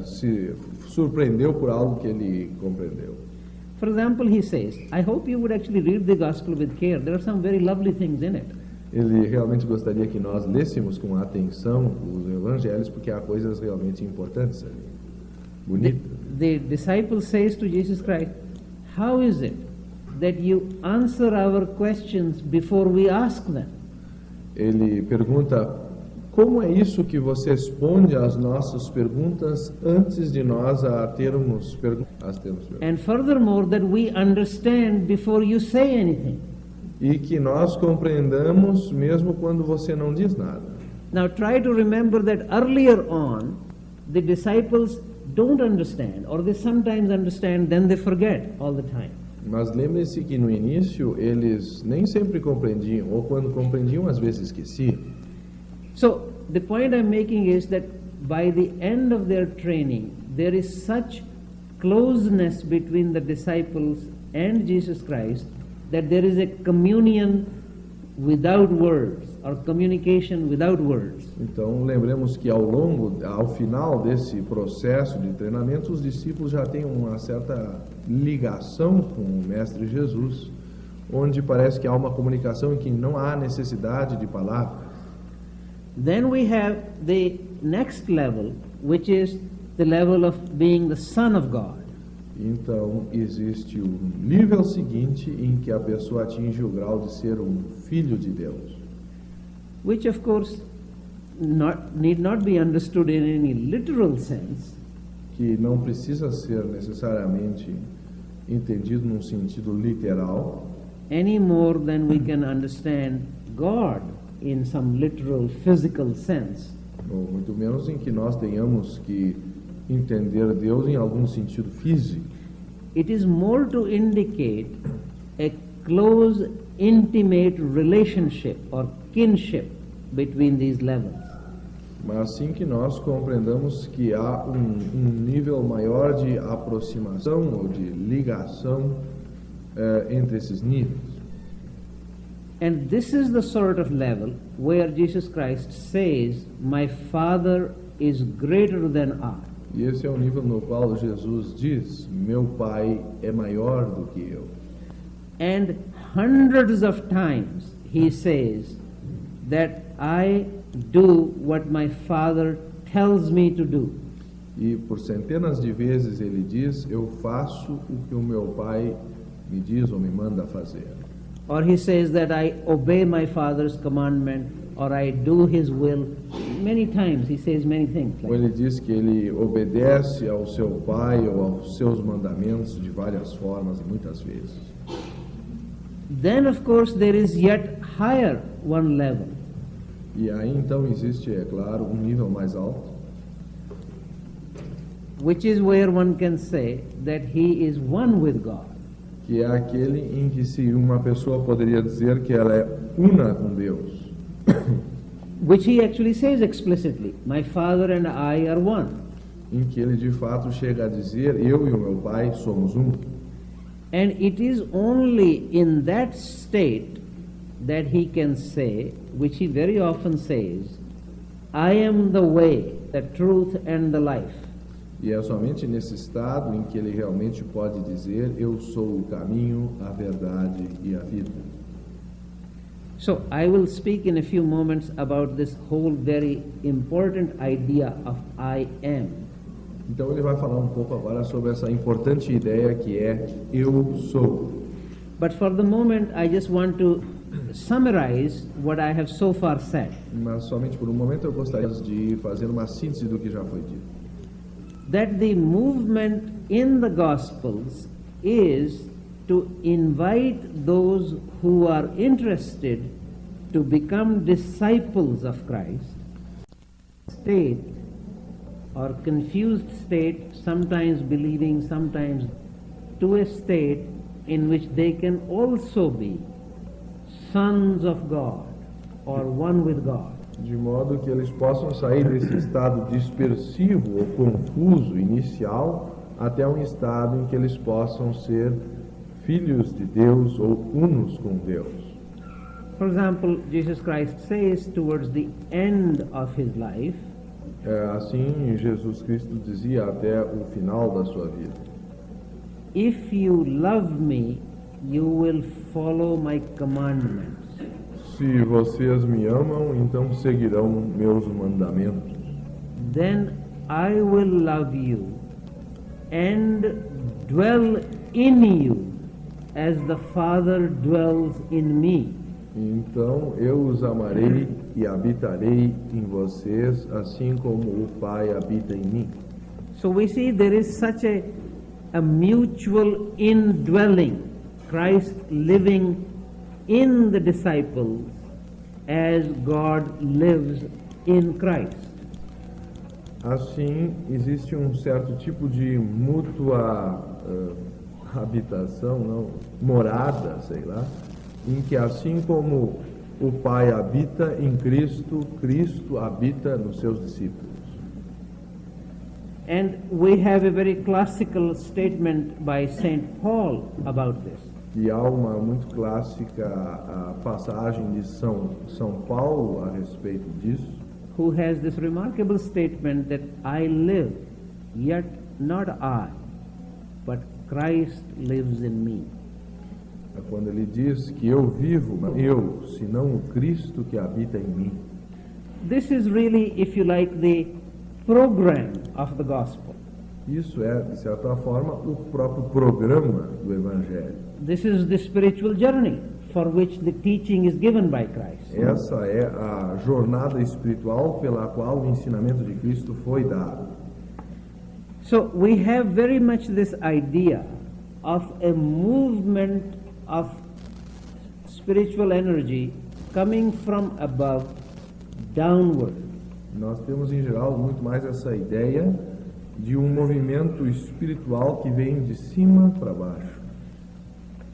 se surpreendeu por algo que ele compreendeu. For example, he says, I hope you would actually read the gospel with care. There are some very lovely things in it. Ele realmente gostaria que nós lêssemos com atenção os evangelhos, porque há coisas realmente importantes ali. Bonito. The disciple says to Jesus Christ, how is it that you answer our questions before we ask them? Ele pergunta: como é isso que você responde às nossas perguntas antes de nós as termos perguntas? And furthermore, that we understand before you say anything. E que nós compreendamos mesmo quando você não diz nada. Now try to remember that earlier on, the disciples don't understand, or they sometimes understand, then they forget all the time. Mas lembre-se que no início eles nem sempre compreendiam, ou quando compreendiam às vezes esqueciam. So the point I'm making is that by the end of their training, there is such closeness between the disciples and Jesus Christ that there is a communion without words, or communication without words. Então lembremos que ao final desse processo de treinamento, os discípulos já têm uma certa ligação com o Mestre Jesus, onde parece que há uma comunicação em que não há necessidade de palavras. Then we have the next level, which is the level of being the Son of God. Então existe o nível seguinte em que a pessoa atinge o grau de ser um filho de Deus. Which of course need not be understood in any literal sense. Que não precisa ser necessariamente entendido num sentido literal. Any more than we can understand God in some literal physical sense. Ou muito menos em que nós tenhamos que entender Deus em algum sentido físico. It is more to indicate a close, intimate relationship or kinship between these levels. Mas sim que nós compreendamos que há um nível maior de aproximação ou de ligação entre esses níveis. And this is the sort of level where Jesus Christ says, "My Father is greater than I." E esse é o nível no qual Jesus diz: meu Pai é maior do que eu. And hundreds of times he says that I do what my Father tells me to do. E por centenas de vezes ele diz: eu faço o que o meu pai me diz ou me manda fazer. Or he says that I obey my father's commandment, or I do his will. Many times he says many things. Ou ele diz que ele obedece ao seu pai ou aos seus mandamentos de várias formas e muitas vezes. Then of course there is yet higher one level. E aí então existe, é claro, um nível mais alto, which is where one can say that he is one with God. que é aquele em que se uma pessoa poderia dizer que ela é una com Deus. Which he actually says explicitly, my father and I are one. Em que ele de fato chega a dizer: eu e o meu pai somos um. And it is only in that state that he can say, which he very often says, I am the way, the truth and the life. E é somente nesse estado em que ele realmente pode dizer: eu sou o caminho, a verdade e a vida. So I will speak in a few moments about this whole very important idea of I am. Então ele vai falar um pouco agora sobre essa importante ideia que é eu sou. But for the moment I just want to summarize what I have so far said. Mas somente por um momento eu gostaria de fazer uma síntese do que já foi dito. That the movement in the Gospels is to invite those who are interested to become disciples of Christ, state or confused state, sometimes believing, sometimes to a state in which they can also be sons of God or one with God. De modo que eles possam sair desse estado dispersivo ou confuso inicial até um estado em que eles possam ser filhos de Deus ou unos com Deus. For example, Jesus Christ says towards the end of his life, assim Jesus Cristo dizia até o final da sua vida: if you love me, you will follow my commandments. Se vocês me amam, então seguirão meus mandamentos. Then I will love you and dwell in you as the Father dwells in me. Então eu os amarei e habitarei em vocês, assim como o Pai habita em mim. So we see there is such a mutual indwelling, Christ living in the disciples as God lives in Christ. Assim, existe um certo tipo de mútua habitação, não, morada, sei lá, em que assim como o Pai habita em Cristo, Cristo habita nos seus discípulos. And we have a very classical statement by Saint Paul about this. E há uma muito clássica a passagem de São Paulo a respeito disso, who has this remarkable statement that I live, yet not I, but Christ lives in me. quando ele diz que eu vivo, mas eu, senão o Cristo que habita em mim. This is really, if you like, the program of the gospel. Isso é, de certa forma, o próprio programa do Evangelho. This is the spiritual journey for which the teaching is given by Christ. Essa é a jornada espiritual pela qual o ensinamento de Cristo foi dado. So we have very much this idea of a movement of spiritual energy coming from above downward. Nós temos em geral muito mais essa ideia de um movimento espiritual que vem de cima para baixo.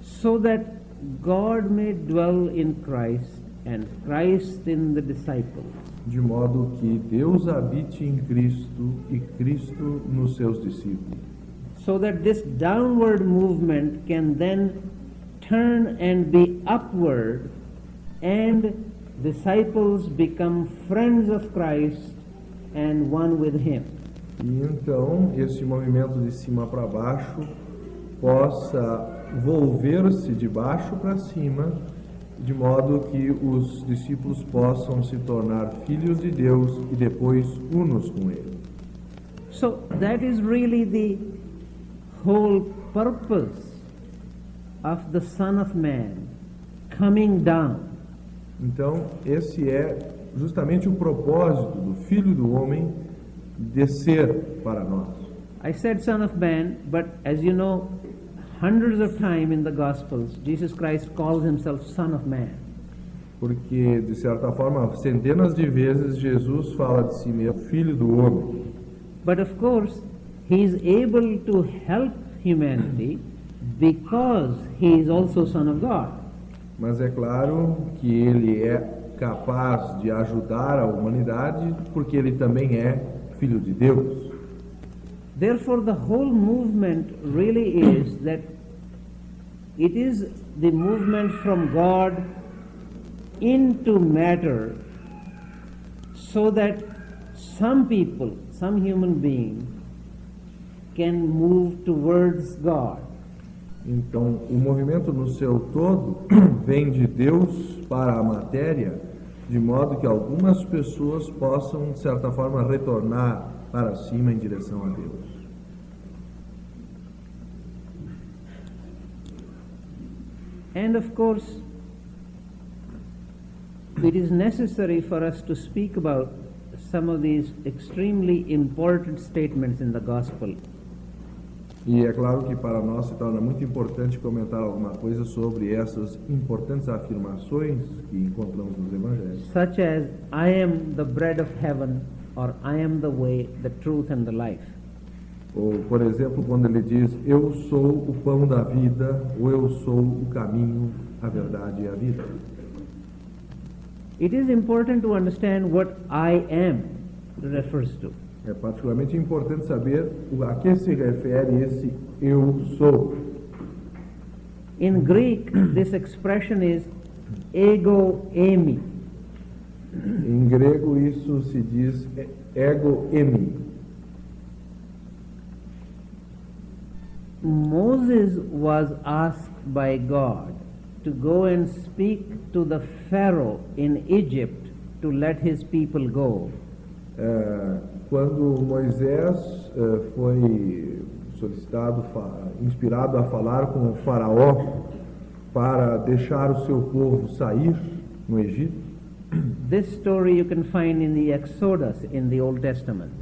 So that God may dwell in Christ and Christ in the disciple. De modo que Deus habite em Cristo e Cristo nos seus discípulos. So that this downward movement can then turn and be upward, and disciples become friends of Christ and one with Him. E então esse movimento de cima para baixo possa volver-se de baixo para cima, de modo que os discípulos possam se tornar filhos de Deus e depois unos com Ele. So that is really the whole purpose of the Son of Man coming down. Então, esse é justamente o propósito do Filho do Homem descer para nós. I said Son of Man, but as you know, hundreds of times in the Gospels, Jesus Christ calls himself Son of Man. Porque, de certa forma, centenas de vezes Jesus fala de si mesmo, Filho do Homem. But of course, he is able to help humanity because he is also Son of God. Mas é claro que ele é capaz de ajudar a humanidade porque ele também é Filho de Deus. Therefore, the whole movement really is that it is the movement from God into matter, so that some people, some human beings, can move towards God. Então, o movimento no seu todo vem de Deus para a matéria, de modo que algumas pessoas possam, de certa forma, retornar para cima em direção a Deus. And of course, it is necessary for us to speak about some of these extremely important statements in the Gospel. E é claro que para nós se torna muito importante comentar alguma coisa sobre essas importantes afirmações que encontramos nos Evangelhos. Such as, I am the bread of heaven, or I am the way, the truth and the life. Ou, por exemplo, quando ele diz, eu sou o pão da vida, ou eu sou o caminho, a verdade e a vida. It is important to understand what I am refers to. É particularmente importante saber a que se refere esse eu sou. In Greek, this expression is ego eimi. Em grego isso se diz ego eimi. Moses was asked by God to go and speak to the Pharaoh in Egypt to let his people go. Quando Moisés foi solicitado, inspirado a falar com o faraó para deixar o seu povo sair no Egito. This story you can find in the Exodus in the Old Testament.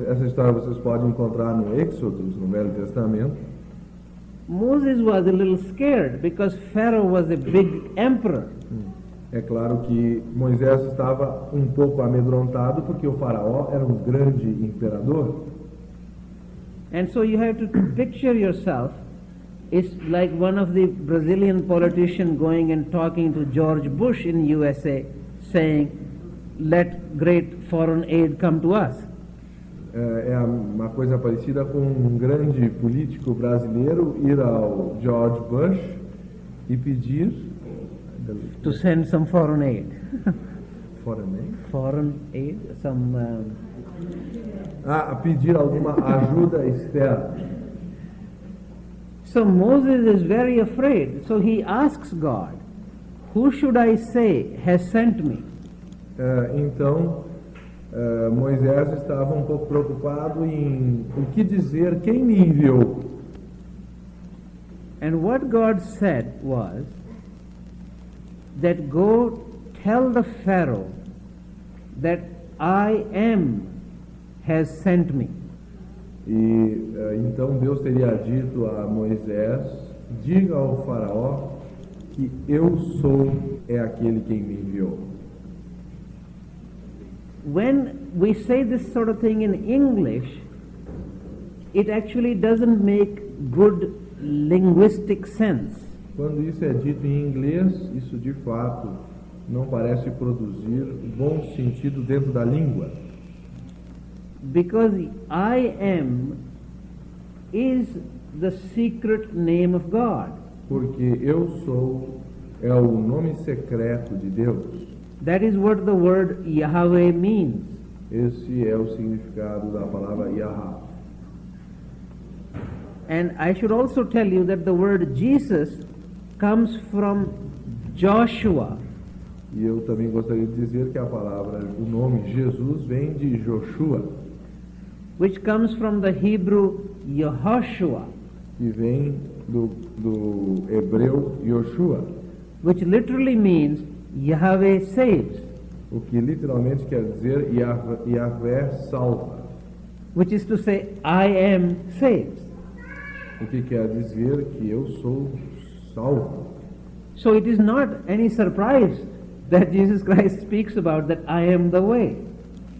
Essa história vocês podem encontrar no Êxodo, no Velho Testamento. Moses was a little scared because Pharaoh was a big emperor. É claro que Moisés estava um pouco amedrontado porque o faraó era um grande imperador. And so you have to picture yourself, it's like one of the Brazilian politicians going and talking to George Bush in USA saying, let great foreign aid come to us. É uma coisa parecida com um grande político brasileiro ir ao George Bush e pedir to send some foreign aid. Foreign aid? Foreign aid, some... pedir alguma ajuda externa. So Moses is very afraid. So he asks God, who should I say has sent me? Então, Moisés estava um pouco preocupado em o que dizer, quem me enviou. And what God said was that go tell the Pharaoh that I am has sent me. E então Deus teria dito a Moisés, diga ao faraó que eu sou é aquele quem me enviou. When we say this sort of thing in English, it actually doesn't make good linguistic sense. Quando isso é dito em inglês, isso de fato não parece produzir bom sentido dentro da língua. Because I am is the secret name of God. Porque eu sou é o nome secreto de Deus. That is what the word Yahweh means. Esse é o significado da palavra Yahá. And I should also tell you that the word Jesus comes from Joshua. E eu também gostaria de dizer que a palavra, o nome Jesus vem de Joshua. which comes from the Hebrew Yehoshua, que vem do hebreu Yoshua, which literally means Yahweh saves, o que literalmente quer dizer Yahvé salva, which is to say, I am saved. o que quer dizer que eu sou salvo. So it is not any surprise that Jesus Christ speaks about that I am the way.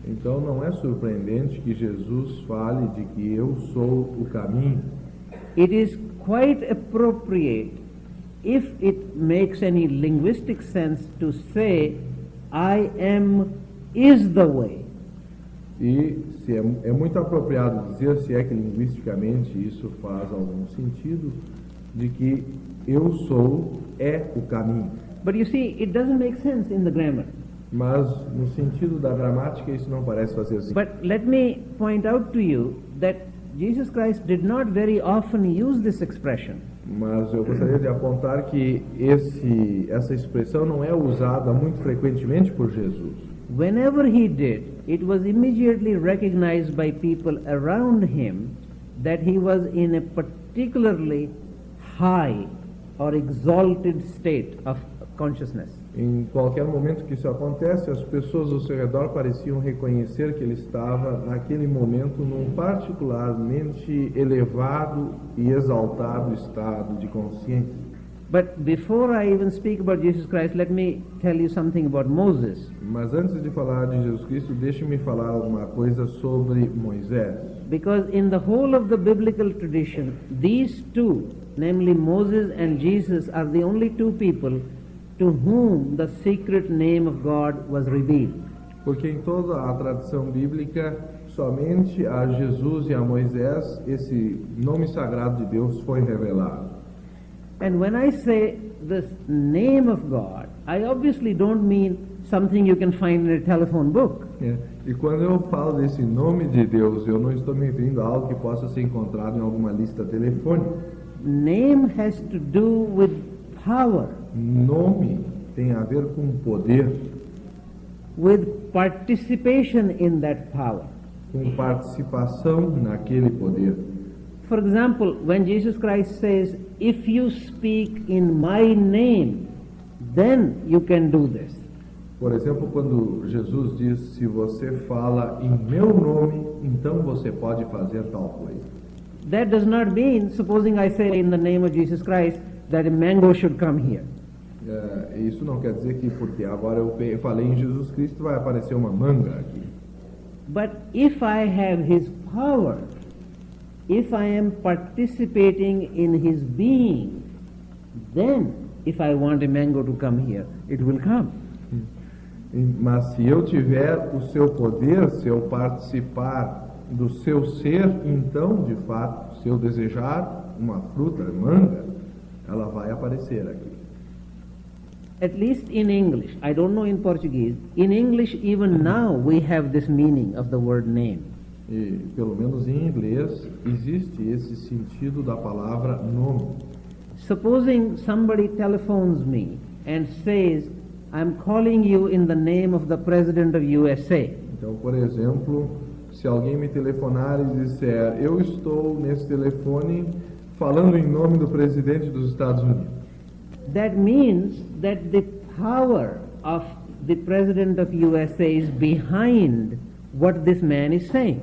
Então não é surpreendente que Jesus fale de que eu sou o caminho. It is quite appropriate, if it makes any linguistic sense, to say I am is the way. E se é muito apropriado dizer, se é que linguisticamente isso faz algum sentido, de que eu sou é o caminho. But you see, it doesn't make sense in the grammar. Mas no sentido da gramática isso não parece fazer sentido. But let me point out to you that Jesus Christ did not very often use this expression. Mas eu gostaria de apontar que essa expressão não é usada muito frequentemente por Jesus. Whenever he did, it was immediately recognized by people around him that he was in a particularly high or exalted state of consciousness. Em qualquer momento que isso acontece, as pessoas ao seu redor pareciam reconhecer que ele estava naquele momento num particularmente elevado e exaltado estado de consciência. But before I even speak about Jesus Christ, let me tell you something about Moses. Mas antes de falar de Jesus Cristo, deixe-me falar alguma coisa sobre Moisés. Because in the whole of the biblical tradition, these two, namely Moses and Jesus, are the only two people to whom the secret name of God was revealed. Porque em toda a tradição bíblica, somente a Jesus e a Moisés esse nome sagrado de Deus foi revelado. And when I say this name of God, I obviously don't mean something you can find in a telephone book. E quando eu falo desse nome de Deus, eu não estou me referindo a algo que possa ser encontrado em alguma lista telefônica. Name has to do with power, Nome tem a ver com poder, with participation in that power. com participação naquele poder. For example, when Jesus Christ says, if you speak in my name, then you can do this. Por exemplo, quando Jesus diz, se você fala em meu nome, então você pode fazer tal coisa. That does not mean, supposing I say in the name of Jesus Christ, that a mango should come here. Isso não quer dizer que porque agora eu falei em Jesus Cristo vai aparecer uma manga aqui. But if I have His power, if I am participating in His being, then if I want a mango to come here, it will come. Mas se eu tiver o seu poder, se eu participar do seu ser, então, de fato, se eu desejar uma fruta, manga, ela vai aparecer aqui. At least in English, I don't know in Portuguese, in English even now we have this meaning of the word name. E, pelo menos em inglês, existe esse sentido da palavra nome. Supposing somebody telephones me and says, I'm calling you in the name of the President of USA. Então, por exemplo, se alguém me telefonar e disser, eu estou nesse telefone falando em nome do presidente dos Estados Unidos. That means that the power of the President of USA is behind what this man is saying.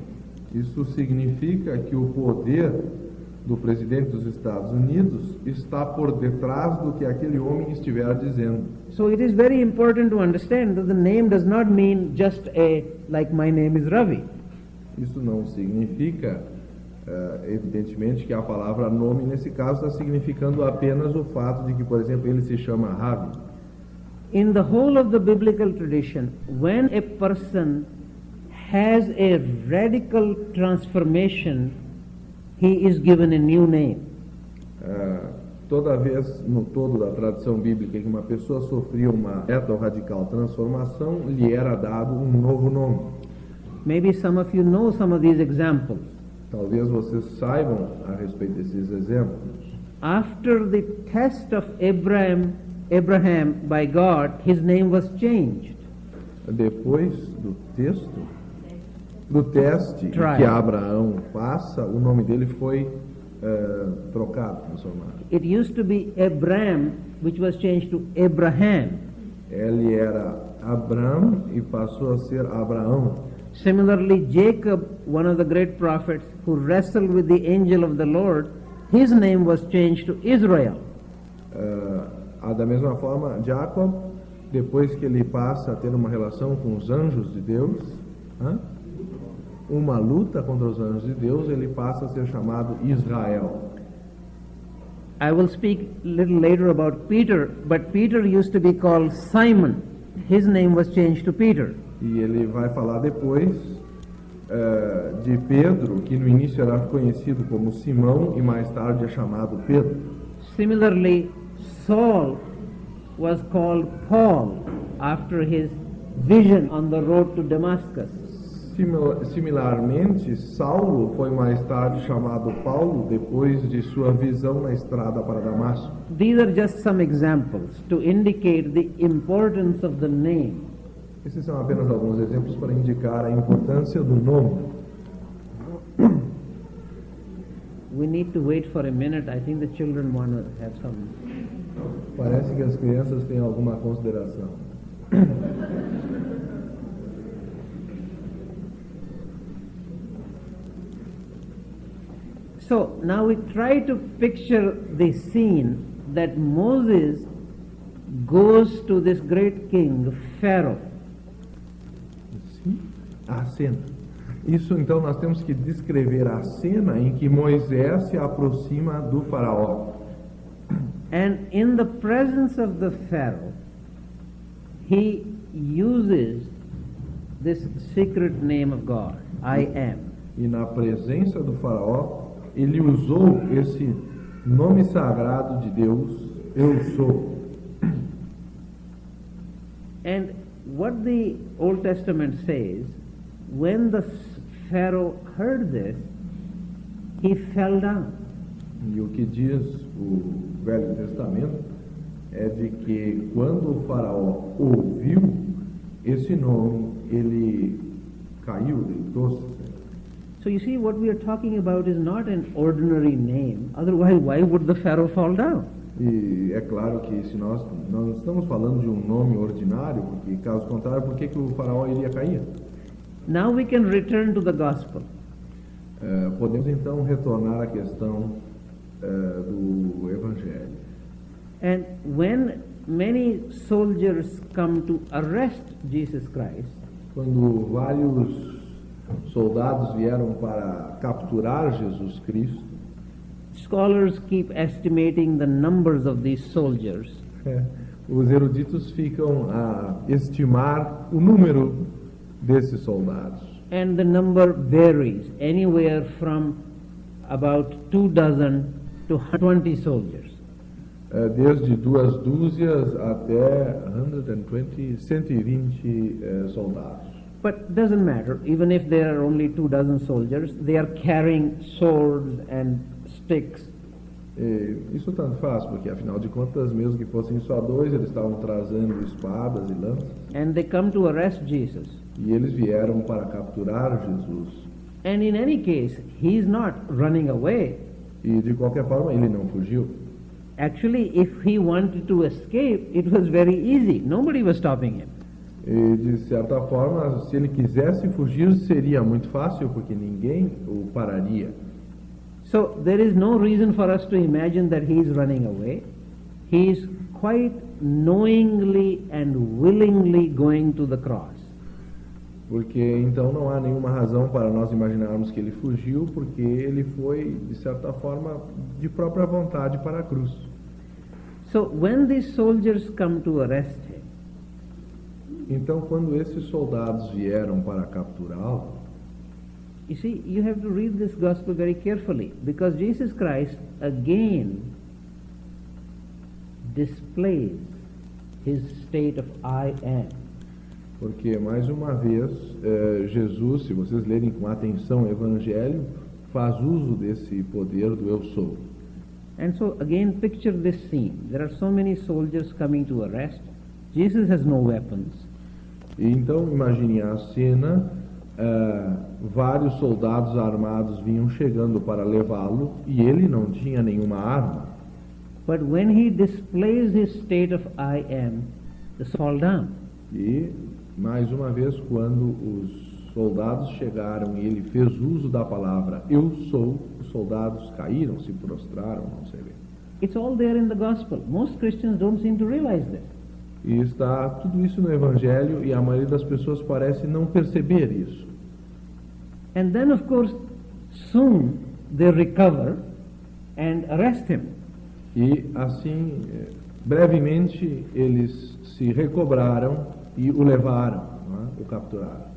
Isso significa que o poder do presidente dos Estados Unidos está por detrás do que aquele homem estiver dizendo. So it is very important to understand that the name does not mean just like my name is Ravi. Isso não significa, evidentemente, que a palavra nome, nesse caso, está significando apenas o fato de que, por exemplo, ele se chama Ravi. In the whole of the biblical tradition, when a person has a radical transformation, he is given a new name. Toda vez, no todo da tradição bíblica, que uma pessoa sofria uma reta ou radical transformação, lhe era dado um novo nome. Maybe some of you know some of these examples. Talvez vocês saibam a respeito desses exemplos. After the test of Abraham by God, his name was changed. Depois do texto, do teste trial. que Abraão passa, o nome dele foi trocado, transformado. It used to be Abram, which was changed to Abraham. Ele era Abram e passou a ser Abraão. Similarly, Jacob, one of the great prophets who wrestled with the angel of the Lord, his name was changed to Israel. Da mesma forma, Jacob, depois que ele passa a ter uma relação com os anjos de Deus, uma luta contra os anjos de Deus, ele passa a ser chamado Israel. I will speak a little later about Peter, but Peter used to be called Simon. His name was changed to Peter. E ele vai falar depois de Pedro, que no início era conhecido como Simão e mais tarde é chamado Pedro. Similarly, Saul was called Paul after his vision on the road to Damascus. Similarmente, Saulo foi mais tarde chamado Paulo depois de sua visão na estrada para Damasco. These are just some examples to indicate the importance of the name. Esses são apenas alguns exemplos para indicar a importância do nome. We need to wait for a minute. I think the children want to have some. Parece que as crianças têm alguma consideração. So now we try to picture the scene that Moses goes to this great king, Pharaoh. A cena. Isso então nós temos que descrever a cena em que Moisés se aproxima do faraó. And in the presence of the Pharaoh, he uses this secret name of God, I am. E na presença do faraó, ele usou esse nome sagrado de Deus, eu sou. And what the Old Testament says, when the Pharaoh heard this, he fell down. E o que diz o Velho Testamento é de que quando o faraó ouviu esse nome, ele caiu, deitou-se. So you see, what we are talking about is not an ordinary name. Otherwise, why would the Pharaoh fall down? E é claro que se nós não estamos falando de um nome ordinário, porque caso contrário, por que o faraó iria cair? Now we can return to the gospel. Podemos então retornar à questão do Evangelho. And when many soldiers come to arrest Jesus Christ, quando vários soldados vieram para capturar Jesus Cristo, scholars keep estimating the numbers of these soldiers. Os eruditos ficam a estimar o número desses soldados. And the number varies anywhere from about 24 to 20 soldiers. Desde 2 dúzias até 120 soldados. But doesn't matter, even if there are only 24 soldiers, they are carrying swords and sticks. Isso tanto faz, porque afinal de contas, mesmo que fossem só 2, eles estavam trazendo espadas e lanças. And they come to arrest Jesus. E eles vieram para capturar Jesus. And in any case, he is not running away. E de qualquer forma, ele não fugiu. Actually, if he wanted to escape, it was very easy. Nobody was stopping him. E de certa forma, se ele quisesse fugir, seria muito fácil, porque ninguém o pararia. So there is no reason for us to imagine that he is running away. He is quite knowingly and willingly going to the cross. Porque então não há nenhuma razão para nós imaginarmos que ele fugiu, porque ele foi, de certa forma, de própria vontade para a cruz. So when these soldiers come to arrest him, então quando esses soldados vieram para capturá-lo, you see, you have to read this gospel very carefully, because Jesus Christ again displays his state of I am. Porque, mais uma vez, Jesus, se vocês lerem com atenção o Evangelho, faz uso desse poder do eu sou. And so, again, picture this scene. There are so many soldiers coming to arrest. Jesus has no weapons. E então, imagine a cena, vários soldados armados vinham chegando para levá-lo e ele não tinha nenhuma arma. But when he displays his state of I am, the fall down. E, mais uma vez, quando os soldados chegaram e ele fez uso da palavra eu sou, os soldados caíram, se prostraram, não sei bem. It's all there in the gospel. Most Christians don't seem to realize that. E está tudo isso no Evangelho e a maioria das pessoas parece não perceber isso. And then, of course, soon they recover and arrest him. E assim, brevemente, eles se recobraram e o levaram, o capturaram.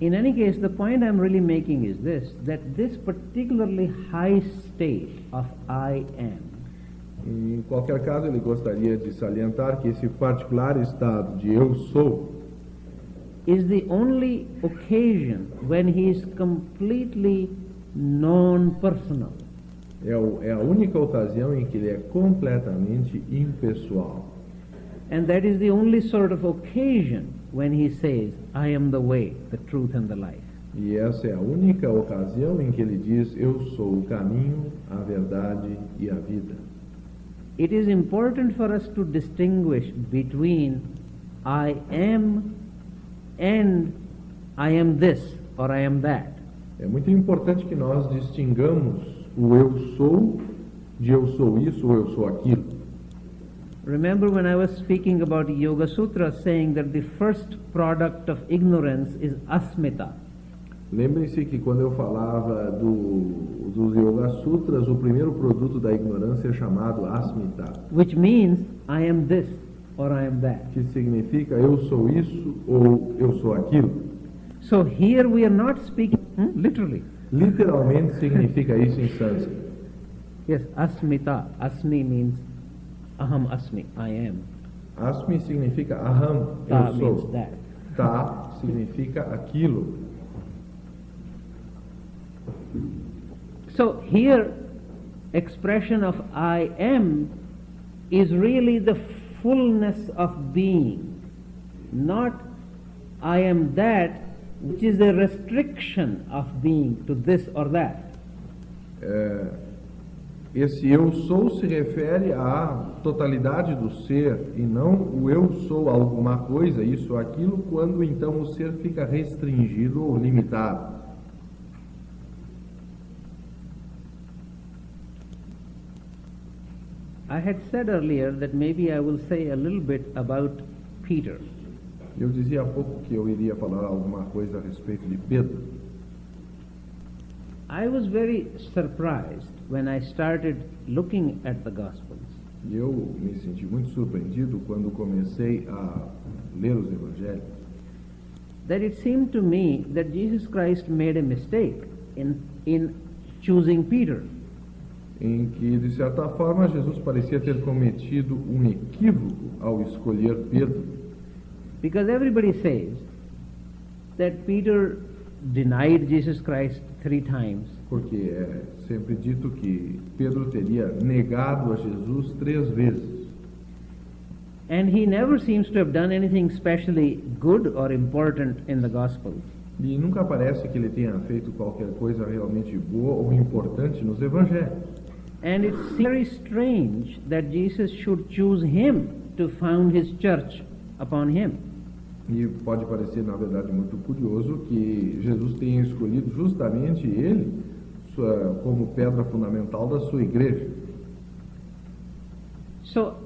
In any case, the point I'm really making is this, that this particularly high state of I am, Em qualquer caso, ele gostaria de salientar que esse particular estado de eu sou is the only occasion when he is completely non-personal. é a única ocasião em que ele é completamente impessoal. And that is the only sort of occasion when he says, I am the way, the truth and the life. E essa é a única ocasião em que ele diz, eu sou o caminho, a verdade e a vida. It is important for us to distinguish between I am and I am this or I am that. É muito importante que nós distingamos o eu sou de eu sou isso ou eu sou aquilo. Remember when I was speaking about Yoga Sutra saying that the first product of ignorance is asmita. Lembrem-se que quando eu falava dos Yoga Sutras, o primeiro produto da ignorância é chamado asmita, Which means I am this or I am that. que significa eu sou isso ou eu sou aquilo. So here we are not speaking literally. Literalmente significa isso em sânscrito. Yes, asmita. Asmi means aham asmi, I am. Asmi significa aham, Ta eu means sou. that. Ta significa aquilo. So here, expression of I am is really the fullness of being, not I am that, which is a restriction of being to this or that. Esse eu sou se refere à totalidade do ser e não o eu sou alguma coisa, isso ou aquilo, quando então o ser fica restringido ou limitado. I had said earlier that maybe I will say a little bit about Peter. Eu dizia há pouco que eu iria falar alguma coisa a respeito de Pedro. I was very surprised when I started looking at the Gospels. E eu me senti muito surpreendido quando comecei a ler os evangelhos, That it seemed to me that Jesus Christ made a mistake in choosing Peter. em que, de certa forma, Jesus parecia ter cometido um equívoco ao escolher Pedro. Because everybody says that Peter denied Jesus Christ 3 times. Porque é sempre dito que Pedro teria negado a Jesus 3 vezes. And he never seems to have done anything especially good or important in the Gospels. E nunca parece que ele tenha feito qualquer coisa realmente boa ou importante nos evangelhos. And it's very strange that Jesus should choose him to found his church upon him. E pode parecer, na verdade, muito curioso que Jesus tenha escolhido justamente ele como pedra fundamental da sua igreja. So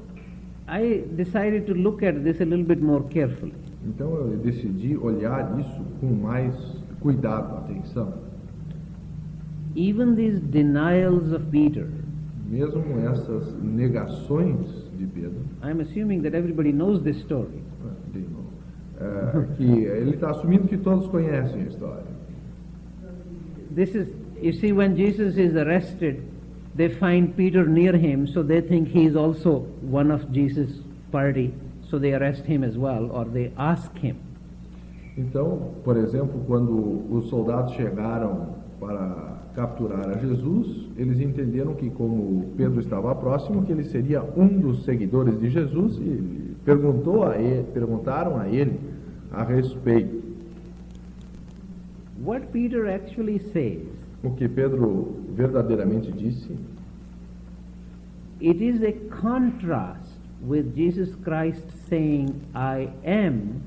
I decided to look at this a little bit more carefully. Então eu decidi olhar isso com mais cuidado, atenção. Even these denials of Peter, Mesmo essas negações de Pedro, I'm assuming that everybody knows this story. de novo, que ele está assumindo que todos conhecem a história. This is, you see, when Jesus is arrested, they find Peter near him, so they think he is also one of Jesus' party, so they arrest him as well, or they ask him. Então, por exemplo, quando os soldados chegaram para capturar a Jesus, eles entenderam que, como Pedro estava próximo, que ele seria um dos seguidores de Jesus e perguntaram a ele a respeito. What Peter actually says, O que Pedro verdadeiramente disse, it is a contrast with Jesus Christ saying, I am.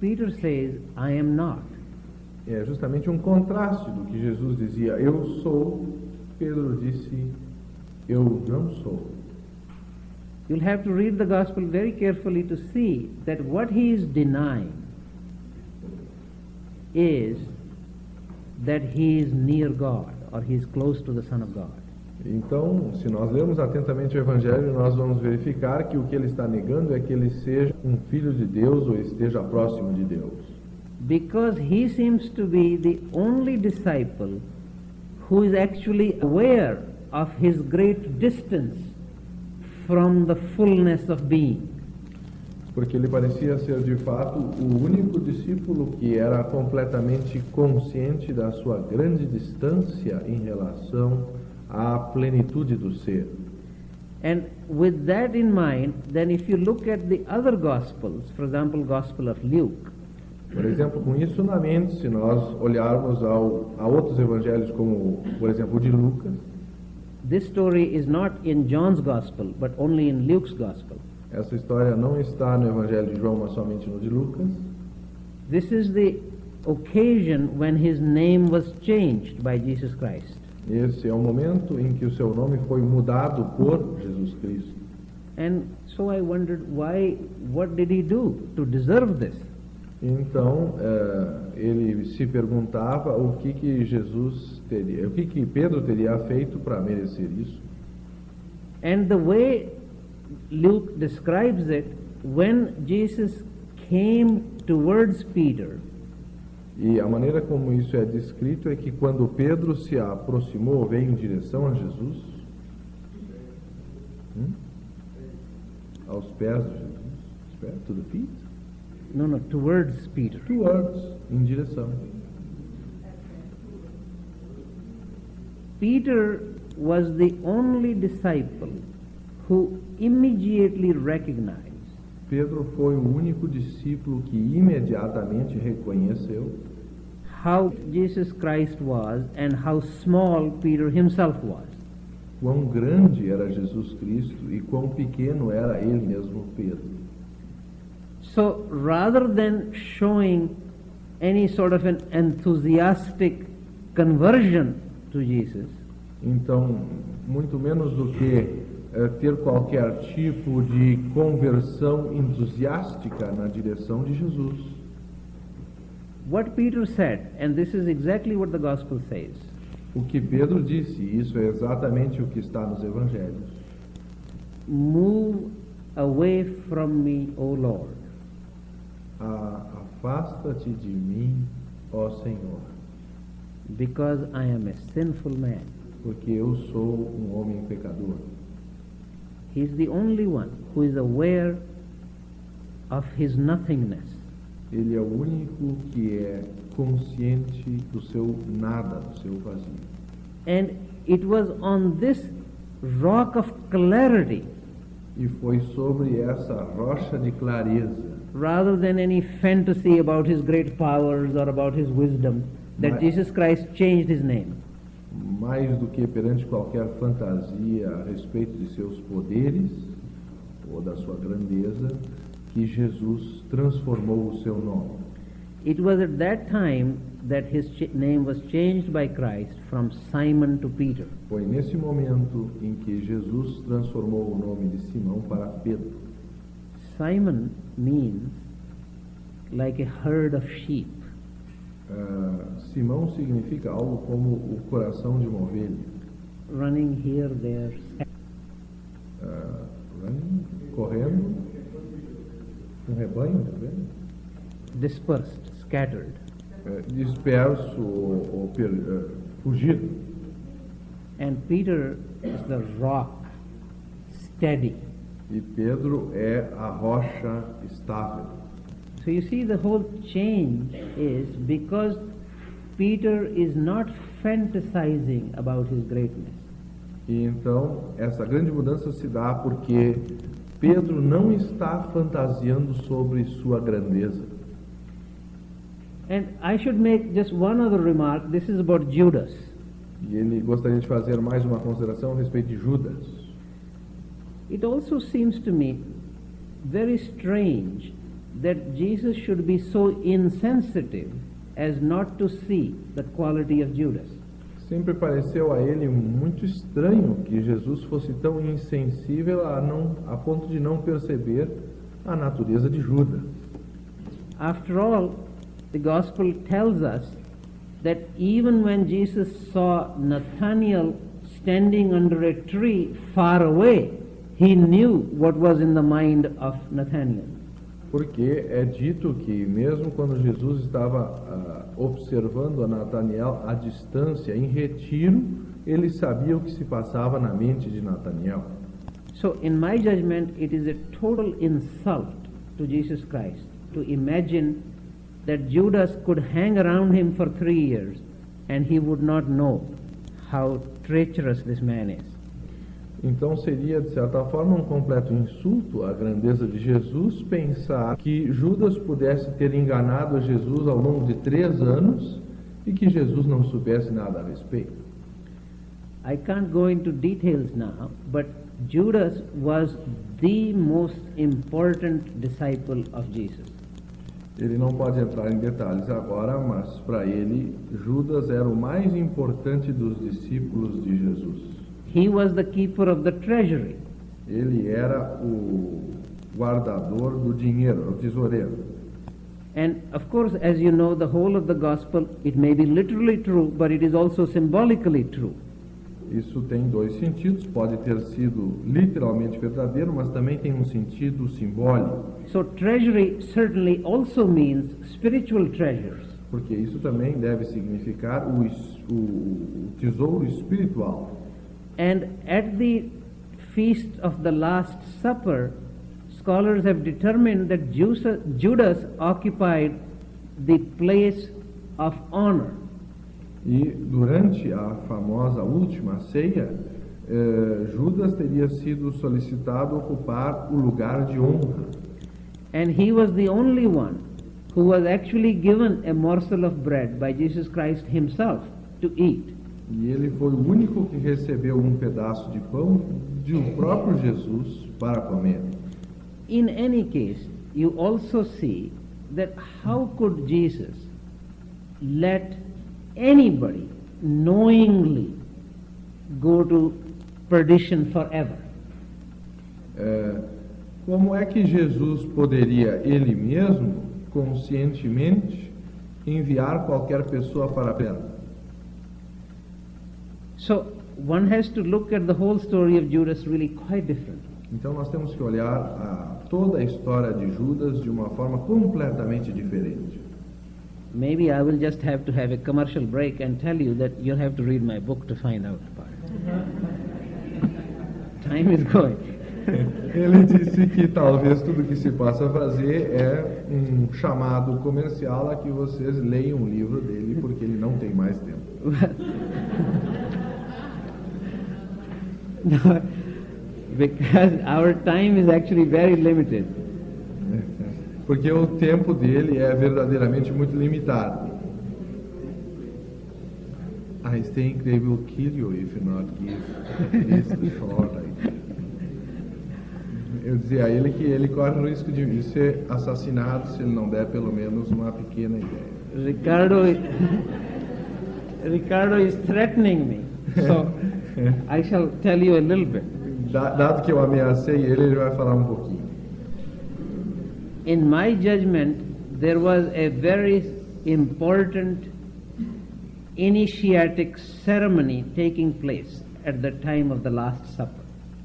Peter says, I am not. é justamente um contraste do que Jesus dizia, eu sou. Pedro disse, eu não sou. You'll have to read the gospel very carefully to see that what he is denying is that he is near God, or he is close to the Son of God. Então, se nós lermos atentamente o Evangelho, nós vamos verificar que o que ele está negando é que ele seja um filho de Deus ou esteja próximo de Deus. Because he seems to be the only disciple who is actually aware of his great distance from the fullness of being. Porque ele parecia ser de fato o único discípulo que era completamente consciente da sua grande distância em relação à plenitude do ser. And with that in mind, then if you look at the other Gospels, for example, Gospel of Luke, Por exemplo, com isso na mente, se nós olharmos a outros evangelhos, como, por exemplo, o de Lucas, this story is not in John's Gospel, but only in Luke's Gospel. essa história não está no Evangelho de João, mas somente no de Lucas. This is the occasion when his name was changed by Jesus Christ. Esse é o momento em que o seu nome foi mudado por Jesus Cristo. And so I wondered what did he do to deserve this? Então, ele se perguntava o que Pedro teria feito para merecer isso. And the way Luke describes it, when Jesus came towards Peter, E a maneira como isso é descrito é que quando Pedro se aproximou, veio em direção a Jesus, aos pés de Jesus, to the feet? no, towards Peter. Towards, em direção. Peter was the only disciple who immediately recognized Pedro foi o único discípulo que imediatamente reconheceu how Jesus Christ was and how small Peter himself was. quão grande era Jesus Cristo e quão pequeno era ele mesmo, Pedro. So rather than showing any sort of an enthusiastic conversion to Jesus, Então, muito menos do que ter qualquer tipo de conversão entusiástica na direção de Jesus. what Peter said, and this is exactly what the gospel says, O que Pedro disse, isso é exatamente o que está nos evangelhos. move away from me, O Lord, Afasta-te de mim, ó Senhor, because I am a sinful man. porque eu sou um homem pecador. He is the only one who is aware of his nothingness. Ele é o único que é consciente do seu nada, do seu vazio. And it was on this rock of clarity, E foi sobre essa rocha de clareza, rather than any fantasy about his great powers or about his wisdom, that Mas- Jesus Christ changed his name. mais do que perante qualquer fantasia a respeito de seus poderes ou da sua grandeza, que Jesus transformou o seu nome. It was at that time that his name was changed by Christ from Simon to Peter. Foi nesse momento em que Jesus transformou o nome de Simão para Pedro. Simon means like a herd of sheep. Simão significa algo como o coração de uma ovelha. Running here, there. Correndo, um rebanho, tá vendo? Dispersed, scattered. Disperso ou fugido. And Peter is the rock, steady. E Pedro é a rocha estável. So you see, the whole change is because Peter is not fantasizing about his greatness. E então, essa grande mudança se dá porque Pedro não está fantasiando sobre sua grandeza. And I should make just one other remark. This is about Judas. E ele gostaria de fazer mais uma consideração a respeito de Judas. It also seems to me very strange that Jesus should be so insensitive as not to see the quality of Judas. Sempre pareceu a ele muito estranho que Jesus fosse tão insensível a ponto de não perceber a natureza de Judas. After all, the gospel tells us that even when Jesus saw Nathanael standing under a tree far away, he knew what was in the mind of Nathanael. Porque é dito que mesmo quando Jesus estava observando a Natanael à distância, em retiro, ele sabia o que se passava na mente de Natanael. So in my judgment, it is a total insult to Jesus Christ to imagine that Judas could hang around him for 3 years and he would not know how treacherous this man is. Então seria, de certa forma, um completo insulto à grandeza de Jesus pensar que Judas pudesse ter enganado a Jesus ao longo de 3 anos e que Jesus não soubesse nada a respeito. I can't go into details now, but Judas was the most important disciple of Jesus. Ele não pode entrar em detalhes agora, mas para ele, Judas era o mais importante dos discípulos de Jesus. He was the keeper of the treasury. Ele era o guardador do dinheiro, o tesoureiro. And of course, as you know, the whole of the gospel, it may be literally true, but it is also symbolically true. Isso tem 2 sentidos, pode ter sido literalmente verdadeiro, mas também tem um sentido simbólico. So treasury certainly also means spiritual treasures. Porque isso também deve significar o tesouro espiritual. And at the feast of the Last Supper, scholars have determined that Judas occupied the place of honor. E durante a famosa última ceia, Judas teria sido solicitado a ocupar o lugar de honra. And he was the only one who was actually given a morsel of bread by Jesus Christ himself to eat. E ele foi o único que recebeu um pedaço de pão do próprio Jesus para comer. In any case, you also see that how could Jesus let anybody knowingly go to perdition forever? Como é que Jesus poderia, ele mesmo, conscientemente, enviar qualquer pessoa para a perda? So one has to look at the whole story of Judas really quite differently. Então nós temos que olhar toda a história de Judas de uma forma completamente diferente. Maybe I will just have to have a commercial break and tell you that you'll have to read my book to find out about it. Time is going. Ele disse que talvez tudo que se possa fazer é um chamado comercial a que vocês leiam o livro dele, porque ele não tem mais tempo. No, because our time is actually very limited. Porque o tempo dele é verdadeiramente muito limitado. I think they will kill you if you not give at least a short idea. Eu dizia a ele que ele corre o risco de ser assassinado se ele não der pelo menos uma pequena ideia. Ricardo is threatening me, so I shall tell you a little bit. Dado que eu ameacei ele vai falar um pouquinho. In my judgment, there was a very important initiatic ceremony taking place at the time of the Last Supper.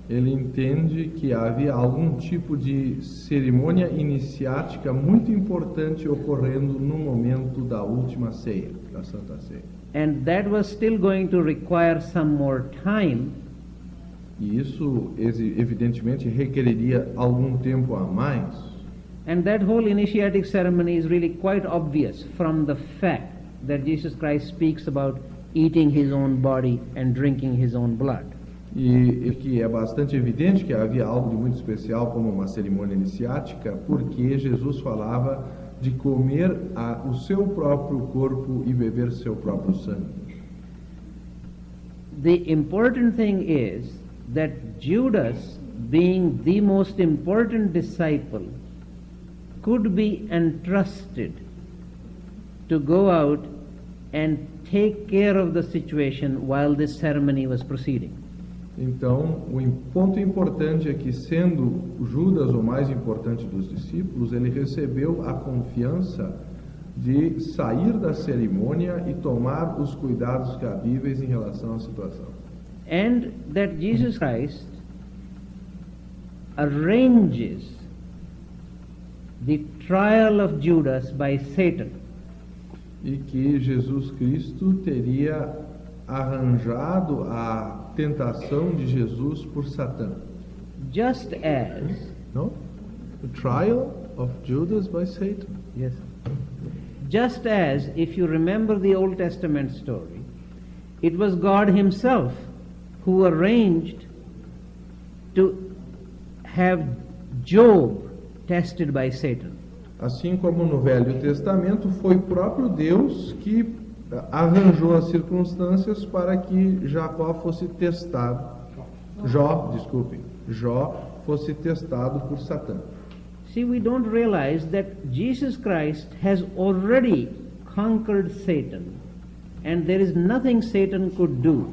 Ele entende que havia algum tipo de cerimônia iniciática muito importante ocorrendo no momento da última ceia, da Santa Ceia. And that was still going to require some more time. E isso evidentemente requeriria algum tempo a mais. And that whole initiatic ceremony is really quite obvious from the fact that Jesus Christ speaks about eating his own body and drinking his own blood. E que é bastante evidente que havia algo de muito especial como uma cerimônia iniciática, porque Jesus falava de comer o seu próprio corpo e beber seu próprio sangue. The important thing is that Judas, being the most important disciple, could be entrusted to go out and take care of the situation while this ceremony was proceeding. Então, ponto importante é que, sendo Judas o mais importante dos discípulos, ele recebeu a confiança de sair da cerimônia e tomar os cuidados cabíveis em relação à situação. And that Jesus Christ arranges the trial of Judas by Satan. E que Jesus Cristo teria arranjado a tentação de Jesus por Satã. Just as... No? The trial of Judas by Satan. Yes. Just as, if you remember the Old Testament story, it was God Himself who arranged to have Job tested by Satan. Assim como no Velho Testamento, foi o próprio Deus que arranjou as circunstâncias para que Jacó fosse testado. Jó fosse testado por Satã. See, we don't realize that Jesus Christ has already conquered Satan, and there is nothing Satan could do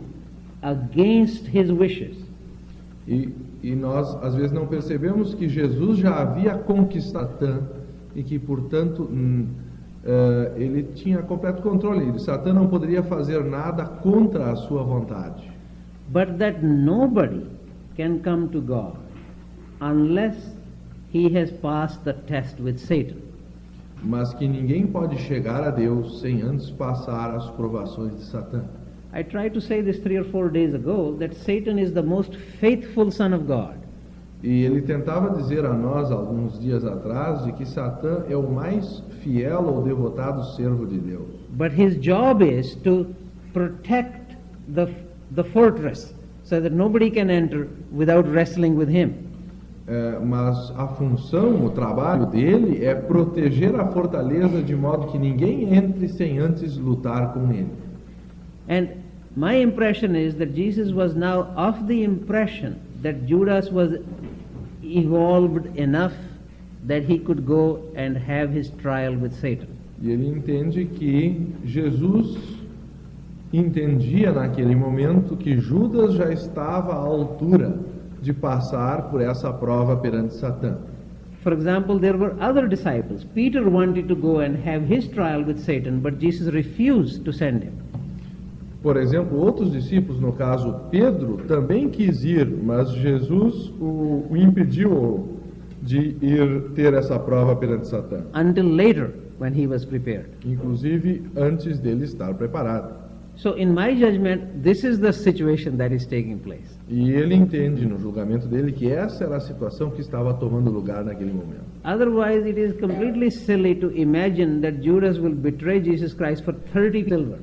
against his wishes. E nós, às vezes, não percebemos que Jesus já havia conquistado Satã e que, portanto, ele tinha completo controle. Satã não poderia fazer nada contra a sua vontade. But that nobody can come to God unless he has passed the test with Satan. Mas que ninguém pode chegar a Deus sem antes passar as provações de Satã. I tried to say this 3 or 4 days ago, that Satan is the most faithful son of God. E ele tentava dizer a nós, alguns dias atrás, de que Satã é o mais fiel ou devotado servo de Deus. But his job is to protect the fortress, so that nobody can enter without wrestling with him. Mas a função, o trabalho dele é proteger a fortaleza de modo que ninguém entre sem antes lutar com ele. And my impression is that Jesus was now of the impression that Judas was evolved enough that he could go and have his trial with Satan. E ele entende que Jesus entendia naquele momento que Judas já estava à altura de passar por essa prova perante Satã. For example, there were other disciples. Peter wanted to go and have his trial with Satan, but Jesus refused to send him. Por exemplo, outros discípulos, no caso Pedro, também quis ir, mas Jesus o impediu de ir ter essa prova perante Satã. Until later, when he was prepared. Inclusive antes dele estar preparado. So in my judgment, this is the situation that is taking place. E ele entende no julgamento dele que essa era a situação que estava tomando lugar naquele momento. Otherwise, it is completely silly to imagine that Judas will betray Jesus Christ for 30 silver.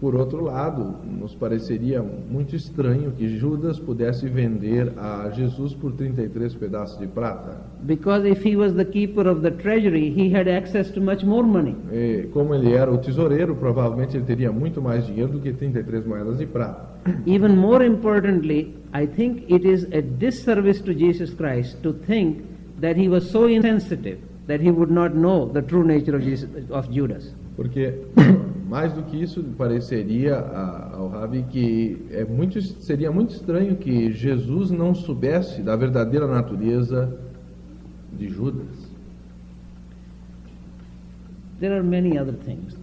Por outro lado, nos pareceria muito estranho que Judas pudesse vender a Jesus por 33 pedaços de prata. Because if he was the keeper of the treasury, he had access to much more money. E como ele era o tesoureiro, provavelmente ele teria muito mais dinheiro do que 33 moedas de prata. Even more importantly, I think it is a disservice to Jesus Christ to think that he was so insensitive that he would not know the true nature of Judas. Porque mais do que isso, pareceria ao Ravi que seria muito estranho que Jesus não soubesse da verdadeira natureza de Judas. There are many other things.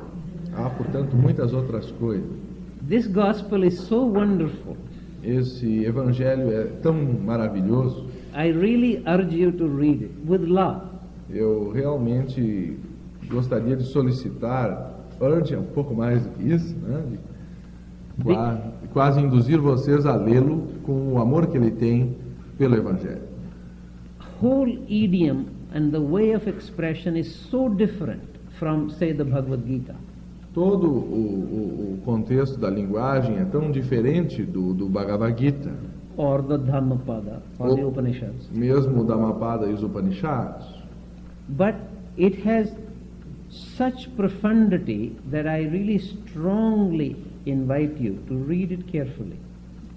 Há, portanto, muitas outras coisas. This gospel is so wonderful. Esse evangelho é tão maravilhoso. I really urge you to read it with love. Eu realmente gostaria de solicitar, urge um pouco mais do que isso, né? De quase induzir vocês a lê-lo com o amor que ele tem pelo evangelho. Whole idiom and the way of expression is so different from, say, the Bhagavad Gita. Todo o contexto da linguagem é tão diferente do Bhagavad Gita. Or the Dhammapada, or the Upanishads. Mesmo o Dhammapada e os Upanishads. But it has such profundity that I really strongly invite you to read it carefully.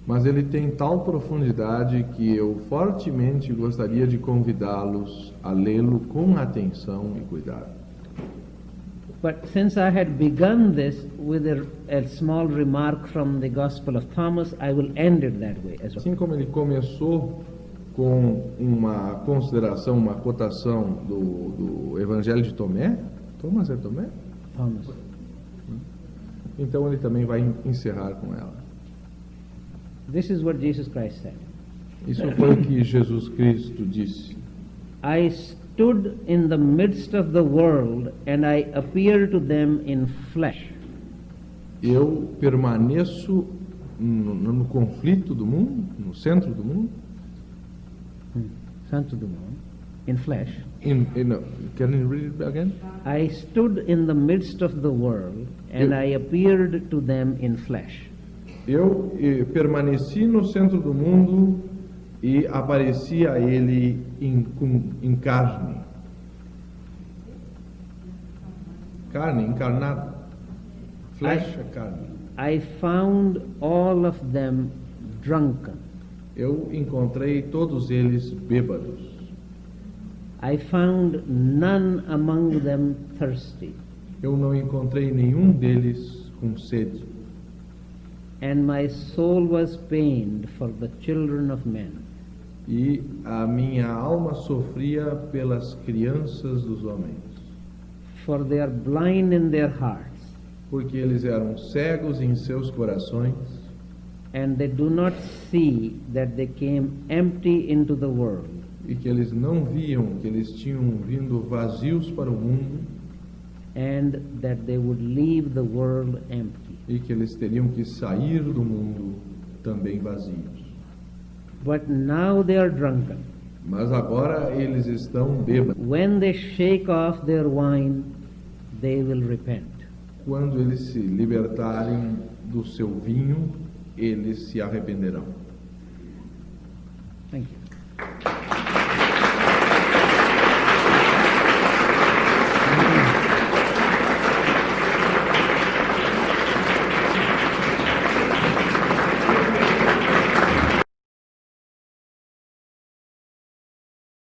Mas ele tem tal profundidade que eu fortemente gostaria de convidá-los a lê-lo com atenção e cuidado. But since I had begun this with a small remark from the Gospel of Thomas, I will end it that way as well. Assim como ele começou com uma consideração, uma cotação do Evangelho de Tomé, Thomas é Tomé? Thomas. Então ele também vai encerrar com ela. This is what Jesus Christ said. Isso foi o que Jesus Cristo disse. I stood in the midst of the world and I appeared to them in flesh. Eu permaneço no conflito do mundo, no centro do mundo. Centro do mundo. In flesh. Can you read it again? I stood in the midst of the world and I appeared to them in flesh. Eu permaneci no centro do mundo e apareci a ele em carne. Carne, encarnado. Flesh é carne. I found all of them drunken. Eu encontrei todos eles bêbados. I found none among them thirsty. Eu não encontrei nenhum deles com sede. And my soul was pained for the children of men. E a minha alma sofria pelas crianças dos homens. For they are blind in their hearts. Porque eles eram cegos em seus corações. And they do not see that they came empty into the world. E que eles não viam que eles tinham vindo vazios para o mundo. And that they would leave the world empty. E que eles teriam que sair do mundo também vazios. But now they are drunken. Mas agora eles estão bêbados. When they shake off their wine, they will repent. Quando eles se libertarem do seu vinho, eles se arrependerão. Thank you.